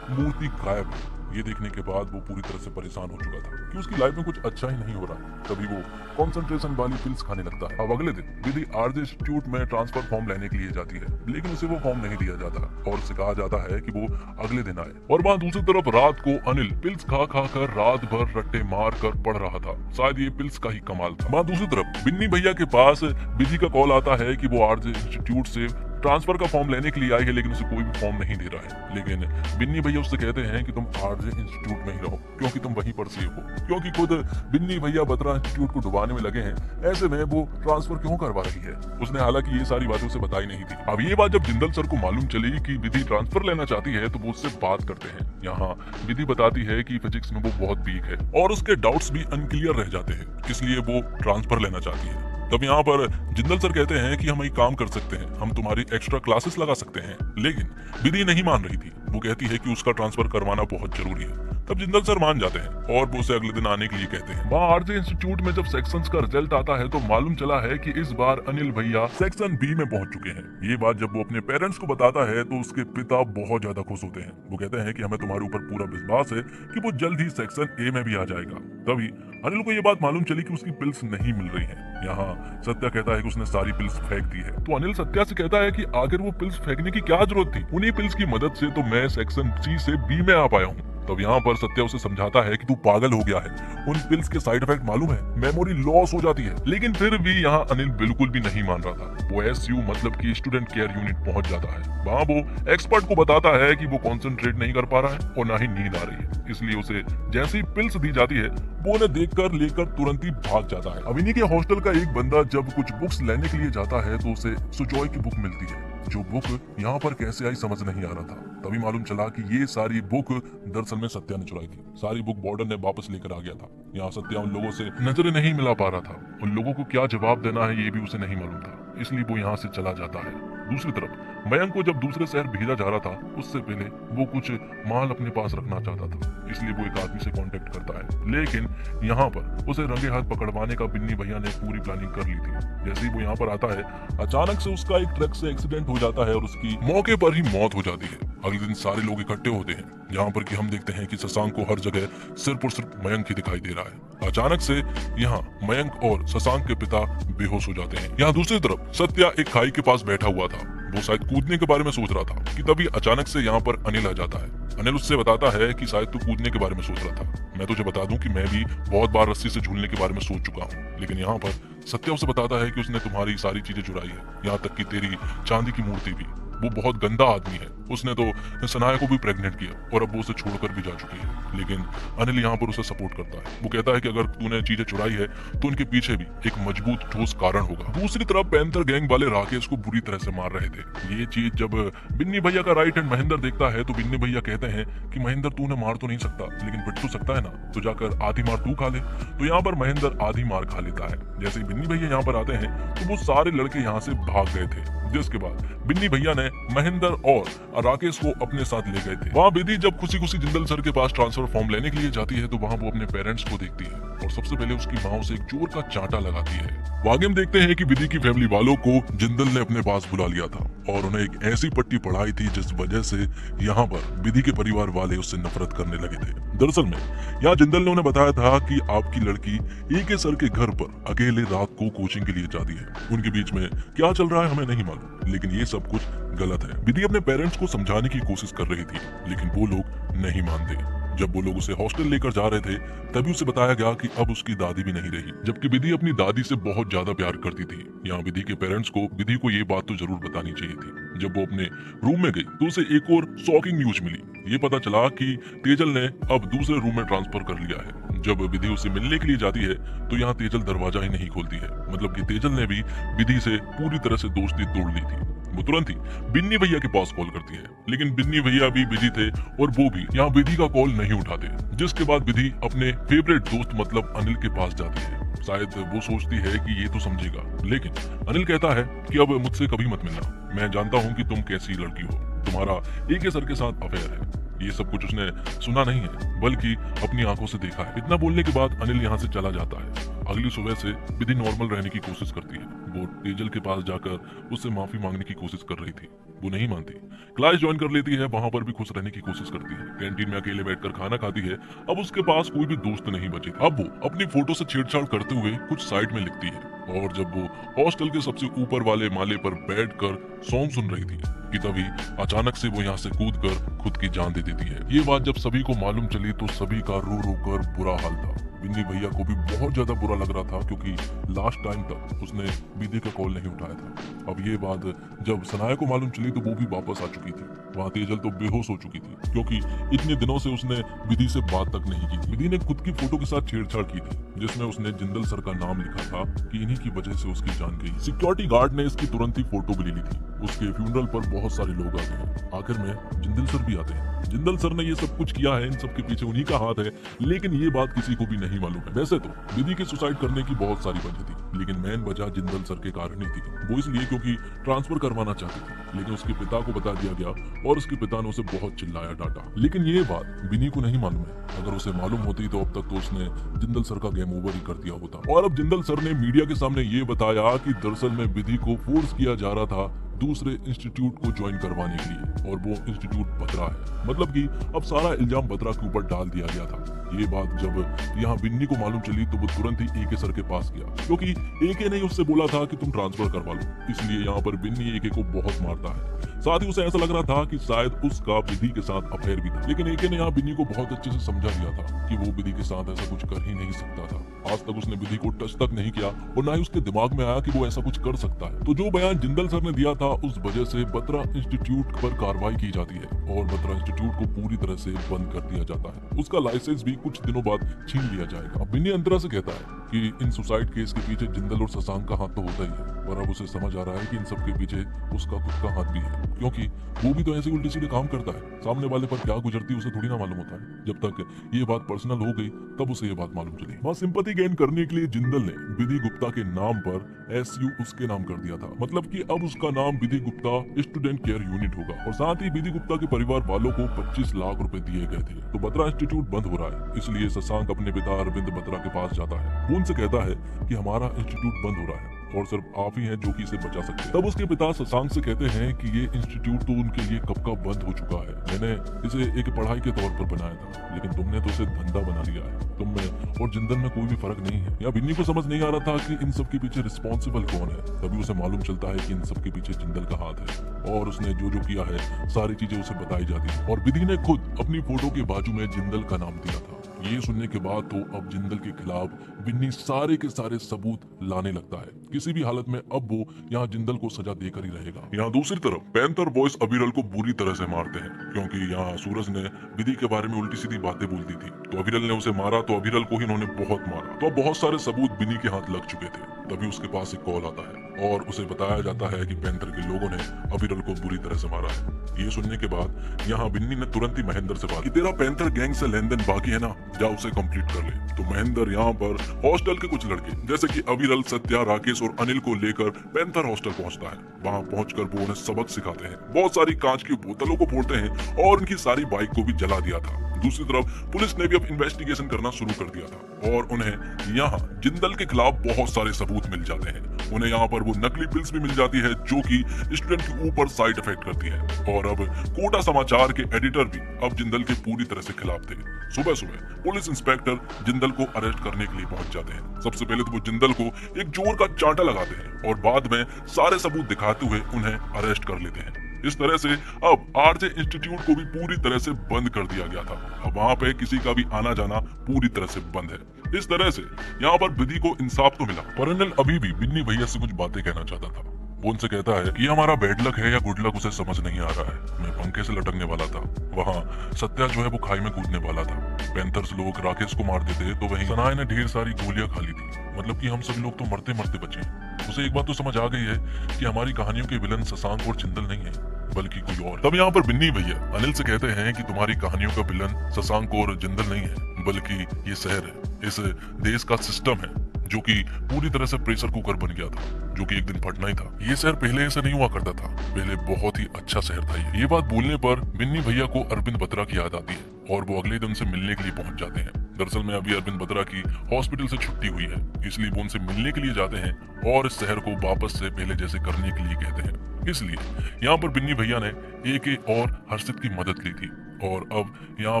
Speaker 1: मूर्ति गायब है। ये देखने के बाद वो पूरी तरह से परेशान हो चुका था कि उसकी लाइफ में कुछ अच्छा ही नहीं हो रहा। तभी वो कंसंट्रेशन वाली पिल्स खाने लगता है। अब अगले दिन विधि आरजे इंस्टीट्यूट में ट्रांसफर फॉर्म लेने के लिए जाती है, लेकिन उसे वो फॉर्म नहीं दिया जाता और उसे कहा जाता है कि वो अगले दिन आए। और वहाँ दूसरी तरफ रात को अनिल पिल्स खा खा कर रात भर रट्टे मार कर पढ़ रहा था। शायद ये पिल्स का ही कमाल था। वहाँ दूसरी तरफ बिन्नी भैया के पास विधि का कॉल आता है कि वो आरजे इंस्टीट्यूट से ट्रांसफर का फॉर्म लेने के लिए आई है, लेकिन उसे कोई भी फॉर्म नहीं दे रहा है। लेकिन बिन्नी भैया उससे कहते हैं कि तुम आरजे इंस्टीट्यूट में ही रहो, क्योंकि तुम वहीं पर सेफ हो। क्योंकि खुद बिन्नी भैया बत्रा इंस्टीट्यूट को डुबाने में लगे हैं, ऐसे में वो ट्रांसफर क्यों करवा रही है। उसने हालांकि ये सारी बातें उसे बताई नहीं थी। अब ये बात जब जिंदल सर को मालूम चली कि विधि ट्रांसफर लेना चाहती है तो वो उससे बात करते हैं। यहाँ विधि बताती है कि फिजिक्स में वो बहुत वीक है और उसके डाउट्स भी अनक्लियर रह जाते हैं, इसलिए वो ट्रांसफर लेना चाहती है। तब यहाँ पर जिंदल सर कहते हैं कि हम एक काम कर सकते हैं, हम तुम्हारी एक्स्ट्रा क्लासेस लगा सकते हैं। लेकिन विधि नहीं मान रही थी। वो कहती है कि उसका ट्रांसफर करवाना बहुत जरूरी है। तब जिंदल सर मान जाते हैं और वो उसे अगले दिन आने के लिए कहते हैं। वहाँ आरजे इंस्टीट्यूट में जब सेक्शंस का रिजल्ट आता है तो मालूम चला है कि इस बार अनिल भैया सेक्शन बी में पहुंच चुके हैं। ये बात जब वो अपने पेरेंट्स को बताता है तो उसके पिता बहुत ज्यादा खुश होते हैं। वो कहते हैं कि हमें तुम्हारे ऊपर पूरा विश्वास है कि वो जल्द ही सेक्शन ए में भी आ जाएगा। तभी अनिल को ये बात मालूम चली कि उसकी पिल्स नहीं मिल रही है। यहाँ सत्या कहता है कि उसने सारी पिल्स फेंक दी है। तो अनिल सत्या से कहता है कि आखिर वो पिल्स फेंकने की क्या जरूरत थी, उन्हीं पिल्स की मदद से तो मैं सेक्शन सी से बी में आ पाया हूँ। तब यहाँ पर सत्या उसे समझाता है कि तू पागल हो गया है, उन पिल्स के साइड इफेक्ट मालूम है, मेमोरी लॉस हो जाती है। लेकिन फिर भी यहाँ अनिल बिल्कुल भी नहीं मान रहा था। वो एसयू मतलब कि स्टूडेंट केयर यूनिट पहुंच जाता है। वहाँ वो एक्सपर्ट को बताता है कि वो कॉन्सेंट्रेट नहीं कर पा रहा है और ना ही नींद आ रही है, इसलिए उसे जैसी पिल्स दी जाती है वो उन्हें देखकर लेकर तुरंत ही भाग जाता है। अब इन्हीं के हॉस्टल का एक बंदा जब कुछ बुक्स लेने के लिए जाता है तो उसे सुजॉय की बुक मिलती है, जो बुक यहाँ पर कैसे आई समझ नहीं आ रहा था। तभी मालूम चला कि ये सारी बुक दरअसल में सत्या ने चुराई थी। सारी बुक बॉर्डर ने वापस लेकर आ गया था। यहाँ सत्या उन लोगों से नजरें नहीं मिला पा रहा था। उन लोगों को क्या जवाब देना है ये भी उसे नहीं मालूम था, इसलिए वो यहाँ से चला जाता है। दूसरी तरफ मयंक को जब दूसरे शहर भेजा जा रहा था उससे पहले वो कुछ माल अपने पास रखना चाहता था, इसलिए वो एक आदमी से कांटेक्ट करता है। लेकिन यहाँ पर उसे रंगे हाथ पकड़वाने का बिन्नी भैया ने पूरी प्लानिंग कर ली थी। जैसे ही वो यहाँ पर आता है अचानक से उसका एक ट्रक से एक्सीडेंट हो जाता है और उसकी मौके पर ही मौत हो जाती है। अगले दिन सारे लोग इकट्ठे होते हैं, जहाँ पर कि हम देखते हैं कि शशांक को हर जगह सिर्फ और सिर्फ मयंक ही दिखाई दे रहा है। अचानक से यहाँ मयंक और शशांक के पिता बेहोश हो जाते हैं। यहाँ दूसरी तरफ सत्या एक खाई के पास बैठा हुआ था, वो शायद कूदने के बारे में सोच रहा था कि तभी अचानक से यहाँ पर अनिल आ जाता है। अनिल उससे बताता है कि शायद तू कूदने के बारे में सोच रहा था। मैं तुझे बता दूं कि मैं भी बहुत बार रस्सी से झूलने के बारे में सोच चुका हूँ। लेकिन यहाँ पर सत्या उसे बताता है कि उसने तुम्हारी सारी चीजें चुराई है, यहाँ तक कि तेरी चांदी की मूर्ति भी। वो बहुत गंदा आदमी है, उसने तो सनाया को भी प्रेग्नेंट किया और अब वो उसे छोड़कर भी जा चुकी है। लेकिन अनिल यहाँ पर उसे सपोर्ट करता है। वो कहता है कि अगर तूने चीजें चुराई है तो उनके पीछे भी एक मजबूत ठोस कारण होगा। दूसरी तरफ पैंथर गैंग वाले राकेश को बुरी तरह से मार रहे थे। ये चीज जब बिन्नी भैया का राइट हैंड महेंद्र देखता है तो बिन्नी भैया कहते हैं कि महेंद्र तू मार तो नहीं सकता, लेकिन पिट तो सकता है ना, तो जाकर आधी मार तू खा ले। तो यहाँ पर महेंद्र आधी मार खा लेता है। जैसे ही बिन्नी भैया यहाँ पर आते हैं तो वो सारे लड़के यहाँ से भाग गए थे, जिसके बाद बिन्नी भैया ने महेंद्र और राकेश को अपने साथ ले गए थे। वहाँ विधि जब खुशी खुशी जिंदल सर के पास ट्रांसफर फॉर्म लेने के लिए जाती है तो वहाँ वो अपने पेरेंट्स को देखती है और सबसे पहले उसकी माँ उसे एक जोर का चांटा लगाती है। आगे हम देखते हैं कि विधि की फैमिली वालों को जिंदल ने अपने पास बुला लिया था और उन्हें एक ऐसी पट्टी पढ़ाई थी जिस वजह से यहाँ पर विधि के परिवार वाले उससे नफरत करने लगे थे। दरअसल में यहाँ जिंदल ने उन्हें बताया था कि आपकी लड़की ए के सर के घर पर अकेले रात को कोचिंग के लिए जाती है। उनके बीच में क्या चल रहा है हमें नहीं मालूम, लेकिन ये सब कुछ गलत है। विधि अपने पेरेंट्स को समझाने की कोशिश कर रही थी, लेकिन वो लोग नहीं मानते। जब वो लोग उसे हॉस्टल लेकर जा रहे थे तभी उसे बताया गया कि अब उसकी दादी भी नहीं रही, जबकि विधि अपनी दादी से बहुत ज्यादा प्यार करती थी। यहाँ विधि के पेरेंट्स को विधि को ये बात तो जरूर बतानी चाहिए थी। जब वो अपने रूम में गई तो उसे एक और शॉकिंग न्यूज मिली। ये पता चला कि तेजल ने अब दूसरे रूम में ट्रांसफर कर लिया है। जब विधि उससे मिलने के लिए जाती है तो यहाँ तेजल दरवाजा ही नहीं खोलती है। मतलब कि तेजल ने भी विधि से पूरी तरह से दोस्ती तोड़ ली थी। वो तुरंत ही बिन्नी भैया के पास कॉल करती है, लेकिन बिन्नी भैया भी बिजी थे और वो भी यहाँ विधि का कॉल नहीं उठाते। जिसके बाद विधि अपने फेवरेट दोस्त मतलब अनिल के पास जाती है। शायद वो सोचती है कि ये तो समझेगा, लेकिन अनिल कहता है कि अब मुझसे कभी मत मिलना। मैं जानता हूँ कि तुम कैसी लड़की हो, तुम्हारा एक ही सर के साथ अफेयर है। ये सब कुछ उसने सुना नहीं है बल्कि अपनी आंखों से देखा है। इतना बोलने के बाद अनिल यहाँ से चला जाता है। अगली सुबह से विधि नॉर्मल रहने की कोशिश करती है। वो तेजल के पास जाकर उससे माफी मांगने की कोशिश कर रही थी, वो नहीं मानती। क्लास ज्वाइन कर लेती है, वहां पर भी खुश रहने की कोशिश करती है। कैंटीन में अकेले बैठकर खाना खाती है। अब उसके पास कोई भी दोस्त नहीं बचे। अब वो अपनी फोटो से छेड़छाड़ करते हुए कुछ साइड में लिखती है। और जब वो हॉस्टल के सबसे ऊपर वाले माले पर बैठकर सॉन्ग सुन रही थी कि तभी अचानक से वो यहाँ से कूदकर खुद की जान दे देती है। ये बात जब सभी को मालूम चली तो सभी का रो रो कर बुरा हाल था। बिन्नी भैया को भी बहुत ज्यादा बुरा लग रहा था क्योंकि लास्ट टाइम तक उसने विधि का कॉल नहीं उठाया था। अब ये बात जब सनाया को मालूम चली तो वो भी वापस आ चुकी थी। वहाँ तेजल तो बेहोश हो चुकी थी क्योंकि इतने दिनों से उसने विधि से बात तक नहीं की थी। विधि ने खुद की फोटो के साथ छेड़छाड़ की थी जिसमें उसने जिंदल सर का नाम लिखा था कि इन्हीं की वजह से उसकी जान गई। सिक्योरिटी गार्ड ने इसकी तुरंत ही फोटो भी ले ली थी। उसके फ्यूनरल पर बहुत सारे लोग आते हैं, आखिर में जिंदल सर भी आते हैं। जिंदल सर ने ये सब कुछ किया है, इन सब के पीछे उन्हीं का हाथ है, लेकिन ये बात किसी को भी नहीं मालूम है। वैसे तो विधि के सुसाइड करने की बहुत सारी वजह थी, लेकिन मेन वजह जिंदल सर के कारण ही थी। वो इसलिए क्योंकि ट्रांसफर करवाना चाहती थी, लेकिन उसके पिता को बता दिया गया और उसके पिता ने उसे बहुत चिल्लाया डांटा। लेकिन ये बात विनी को नहीं मालूम है। अगर उसे मालूम होती तो अब तक तो उसने जिंदल सर का गेम ओवर ही कर दिया होता। और अब जिंदल सर ने मीडिया के सामने ये बताया कि दरअसल में विधि को फोर्स किया जा रहा था दूसरे इंस्टीट्यूट को ज्वाइन करवाने के लिए, और वो इंस्टीट्यूट बत्रा है। मतलब कि अब सारा इल्जाम बत्रा के ऊपर डाल दिया गया था। ये बात जब यहाँ बिन्नी को मालूम चली तो वो तुरंत ही एके सर के पास गया, क्योंकि एके ने उससे बोला था कि तुम ट्रांसफर करवा लो। इसलिए यहाँ पर बिन्नी एके को बहुत मारता है। साथ ही उसे ऐसा लग रहा था कि शायद उसका विधि के साथ अफेयर भी था, लेकिन एके ने यहाँ बिन्नी को बहुत अच्छे से समझा दिया था कि वो विधि के साथ ऐसा कुछ कर ही नहीं सकता था। आज तक उसने विधि को टच तक नहीं किया और ना ही उसके दिमाग में आया कि वो ऐसा कुछ कर सकता है। तो जो बयान जिंदल सर ने दिया था उस वजह से बत्रा इंस्टीट्यूट पर कार्रवाई की जाती है और बत्रा इंस्टीट्यूट को पूरी तरह से बंद कर दिया जाता है। उसका लाइसेंस भी कुछ दिनों बाद छीन लिया जाएगा। अब बिन्नी अंतरा से कहता है कि इन सुसाइड केस के पीछे जिंदल और शशांक का हाथ तो होता ही है, और अब उसे समझ आ रहा है कि इन सब के पीछे उसका खुद का हाथ भी है, क्योंकि वो भी तो ऐसे उल्टे सीधे काम करता है। सामने वाले पर क्या गुजरती है उसे थोड़ी ना मालूम होता है। जब तक ये बात पर्सनल हो गई तब उसे ये बात मालूम चली। वहाँ सिंपैथी गेन करने के लिए जिंदल ने विधि गुप्ता के नाम पर SU उसके नाम कर दिया था। मतलब कि अब उसका नाम विधि गुप्ता स्टूडेंट केयर यूनिट होगा, और साथ ही विधि गुप्ता के परिवार वालों को 25 लाख रुपए दिए गए थे। तो बत्रा इंस्टीट्यूट बंद हो रहा है, इसलिए शशांक अपने पिता अरविंद बत्रा के पास जाता है। वो उनसे कहता है कि हमारा इंस्टीट्यूट बंद हो रहा है और सिर्फ आप ही हैं जो कि इसे बचा सकते हैं। तब उसके पिता शशांक से कहते हैं कि ये इंस्टीट्यूट तो उनके लिए कब का बंद हो चुका है। मैंने इसे एक पढ़ाई के तौर पर बनाया था, लेकिन तुमने तो इसे धंधा बना लिया है। तुम में और जिंदल में कोई भी फर्क नहीं है। या बिन्नी को समझ नहीं आ रहा था कि इन सब के पीछे रिस्पॉन्सिबल कौन है। तभी उसे मालूम चलता है कि इन सब के पीछे जिंदल का हाथ है और उसने जो जो किया है सारी चीजें उसे बताई जाती है। और विधि ने खुद अपनी फोटो के बाजू में जिंदल का नाम दिया था। ये सुनने के बाद तो अब जिंदल के खिलाफ बिन्नी सारे के सारे सबूत लाने लगता है। किसी भी हालत में अब वो यहाँ जिंदल को सजा देकर ही रहेगा। यहाँ दूसरी तरफ पैंथर बॉयज अविरल को बुरी तरह से मारते हैं, क्योंकि यहाँ सूरज ने विधि के बारे में उल्टी सीधी बातें बोल दी थी। तो अविरल ने उसे मारा, तो अविरल को ही इन्होंने बहुत मारा। तो अब बहुत सारे सबूत बिन्नी के हाथ लग चुके थे। तभी उसके पास एक कॉल आता है और उसे बताया जाता है कि पैंथर के लोगों ने अविरल को बुरी तरह से मारा है। ये सुनने के बाद यहाँ बिन्नी ने तुरंत ही महेंद्र से बात की, तेरा पैंथर गैंग से लेन देन बाकी है ना, जा उसे कंप्लीट कर ले। तो महेंद्र यहाँ पर हॉस्टल के कुछ लड़के जैसे कि अविरल, सत्या, राकेश और अनिल को लेकर पैंथर हॉस्टल पहुंचता है। वहां पहुंचकर वो उन्हें सबक सिखाते हैं, बहुत सारी कांच की बोतलों को फोड़ते हैं और उनकी सारी बाइक को भी जला दिया था। दूसरी तरफ पुलिस ने भी अब इन्वेस्टिगेशन करना शुरू कर दिया था और उन्हें यहाँ जिंदल के खिलाफ बहुत सारे सबूत मिल जाते हैं। उन्हें यहाँ पर वो नकली पिल्स भी मिल जाती है जो कि स्टूडेंट के ऊपर साइड इफेक्ट करती है। और अब कोटा समाचार के एडिटर भी अब जिंदल के पूरी तरह से खिलाफ थे। सुबह सुबह पुलिस इंस्पेक्टर जिंदल को अरेस्ट करने के लिए पहुंच जाते हैं। सबसे पहले तो वो जिंदल को एक जोर का चांटा लगाते हैं और बाद में सारे सबूत दिखाते हुए उन्हें अरेस्ट कर लेते हैं। इस तरह से अब आरजे इंस्टीट्यूट को भी पूरी तरह से बंद कर दिया गया था। अब वहाँ पे किसी का भी आना जाना पूरी तरह से बंद है। इस तरह से यहाँ पर विधि को इंसाफ तो मिला, पर अनिल अभी भी बिन्नी भैया से कुछ बातें कहना चाहता था। वो उनसे कहता है कि हमारा बैड लक है या गुड लक उसे समझ नहीं आ रहा है। मैं पंखे से लटकने वाला था, वहाँ सत्या जो है वो खाई में कूदने वाला था। पैंथर्स लोग राकेश को मार देते तो वहीं सनाए ने ढेर सारी गोलियां खा ली थी। मतलब कि हम सभी लोग तो मरते मरते बचे। उसे एक बात तो समझ आ गई है कि हमारी कहानियों के विलन शशांक और जिंदल नहीं है बल्कि कोई और। तब यहाँ पर बिन्नी भैया अनिल से कहते हैं कि तुम्हारी कहानियों का विलन शशांक और जिंदल नहीं है बल्कि ये शहर है, इस देश का सिस्टम है जो कि पूरी तरह से प्रेशर कुकर बन गया था, जो कि एक दिन फटना ही था। ये शहर पहले ऐसा नहीं हुआ करता था, पहले बहुत ही अच्छा शहर था ये बात बोलने पर बिन्नी भैया को अरविंद बत्रा की याद आती है और वो अगले दिन से मिलने के लिए पहुंच जाते हैं। दरअसल में अभी अरविंद बत्रा की हॉस्पिटल से छुट्टी हुई है, इसलिए वो उनसे मिलने के लिए जाते हैं और इस शहर को वापस से पहले जैसे करने के लिए कहते हैं। इसलिए यहाँ पर बिन्नी भैया ने एक और हर्षित की मदद ली थी और अब यहाँ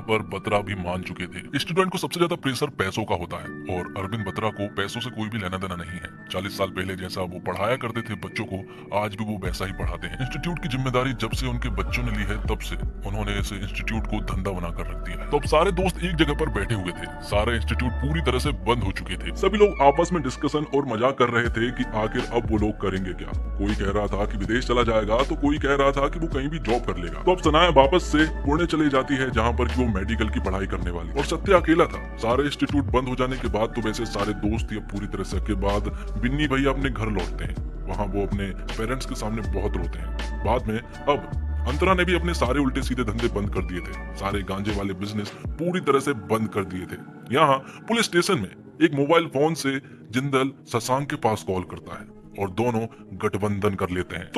Speaker 1: पर बत्रा भी मान चुके थे। स्टूडेंट को सबसे ज्यादा प्रेशर पैसों का होता है और अरविंद बत्रा को पैसों से कोई भी लेना देना नहीं है। 40 साल पहले जैसा वो पढ़ाया करते थे बच्चों को, आज भी वो वैसा ही पढ़ाते हैं। इंस्टीट्यूट की जिम्मेदारी जब से उनके बच्चों ने ली है तब से उन्होंने इस इंस्टीट्यूट को धंधा बनाकर रख दिया है। तो अब सारे दोस्त एक जगह पर बैठे हुए थे, सारे इंस्टीट्यूट पूरी तरह से बंद हो चुके थे। सभी लोग आपस में डिस्कशन और मजाक कर रहे थे कि आखिर अब वो लोग करेंगे क्या। कोई कह रहा था कि विदेश चला जाएगा तो कोई कह रहा था कि वो कहीं भी जॉब कर लेगा। तो अब सनाया वापस से पुणे चली जाती है जहाँ पर कि वो मेडिकल की पढ़ाई करने वाली, और सत्य अकेला था। सारे इंस्टीट्यूट बंद हो जाने के बाद तो वैसे सारे दोस्त ही पूरी तरह से के बाद बिन्नी भैया अपने घर लौटते हैं। वहाँ वो अपने पेरेंट्स के सामने बहुत रोते हैं। बाद में अब अंतरा ने भी अपने सारे उल्टे सीधे धंधे बंद कर दिए थे, सारे गांजे वाले बिजनेस पूरी तरह से बंद कर दिए थे। यहाँ पुलिस स्टेशन में एक मोबाइल फोन से जिंदल शशांक के पास कॉल करता है और दोनों गठबंधन कर लेते हैं। तो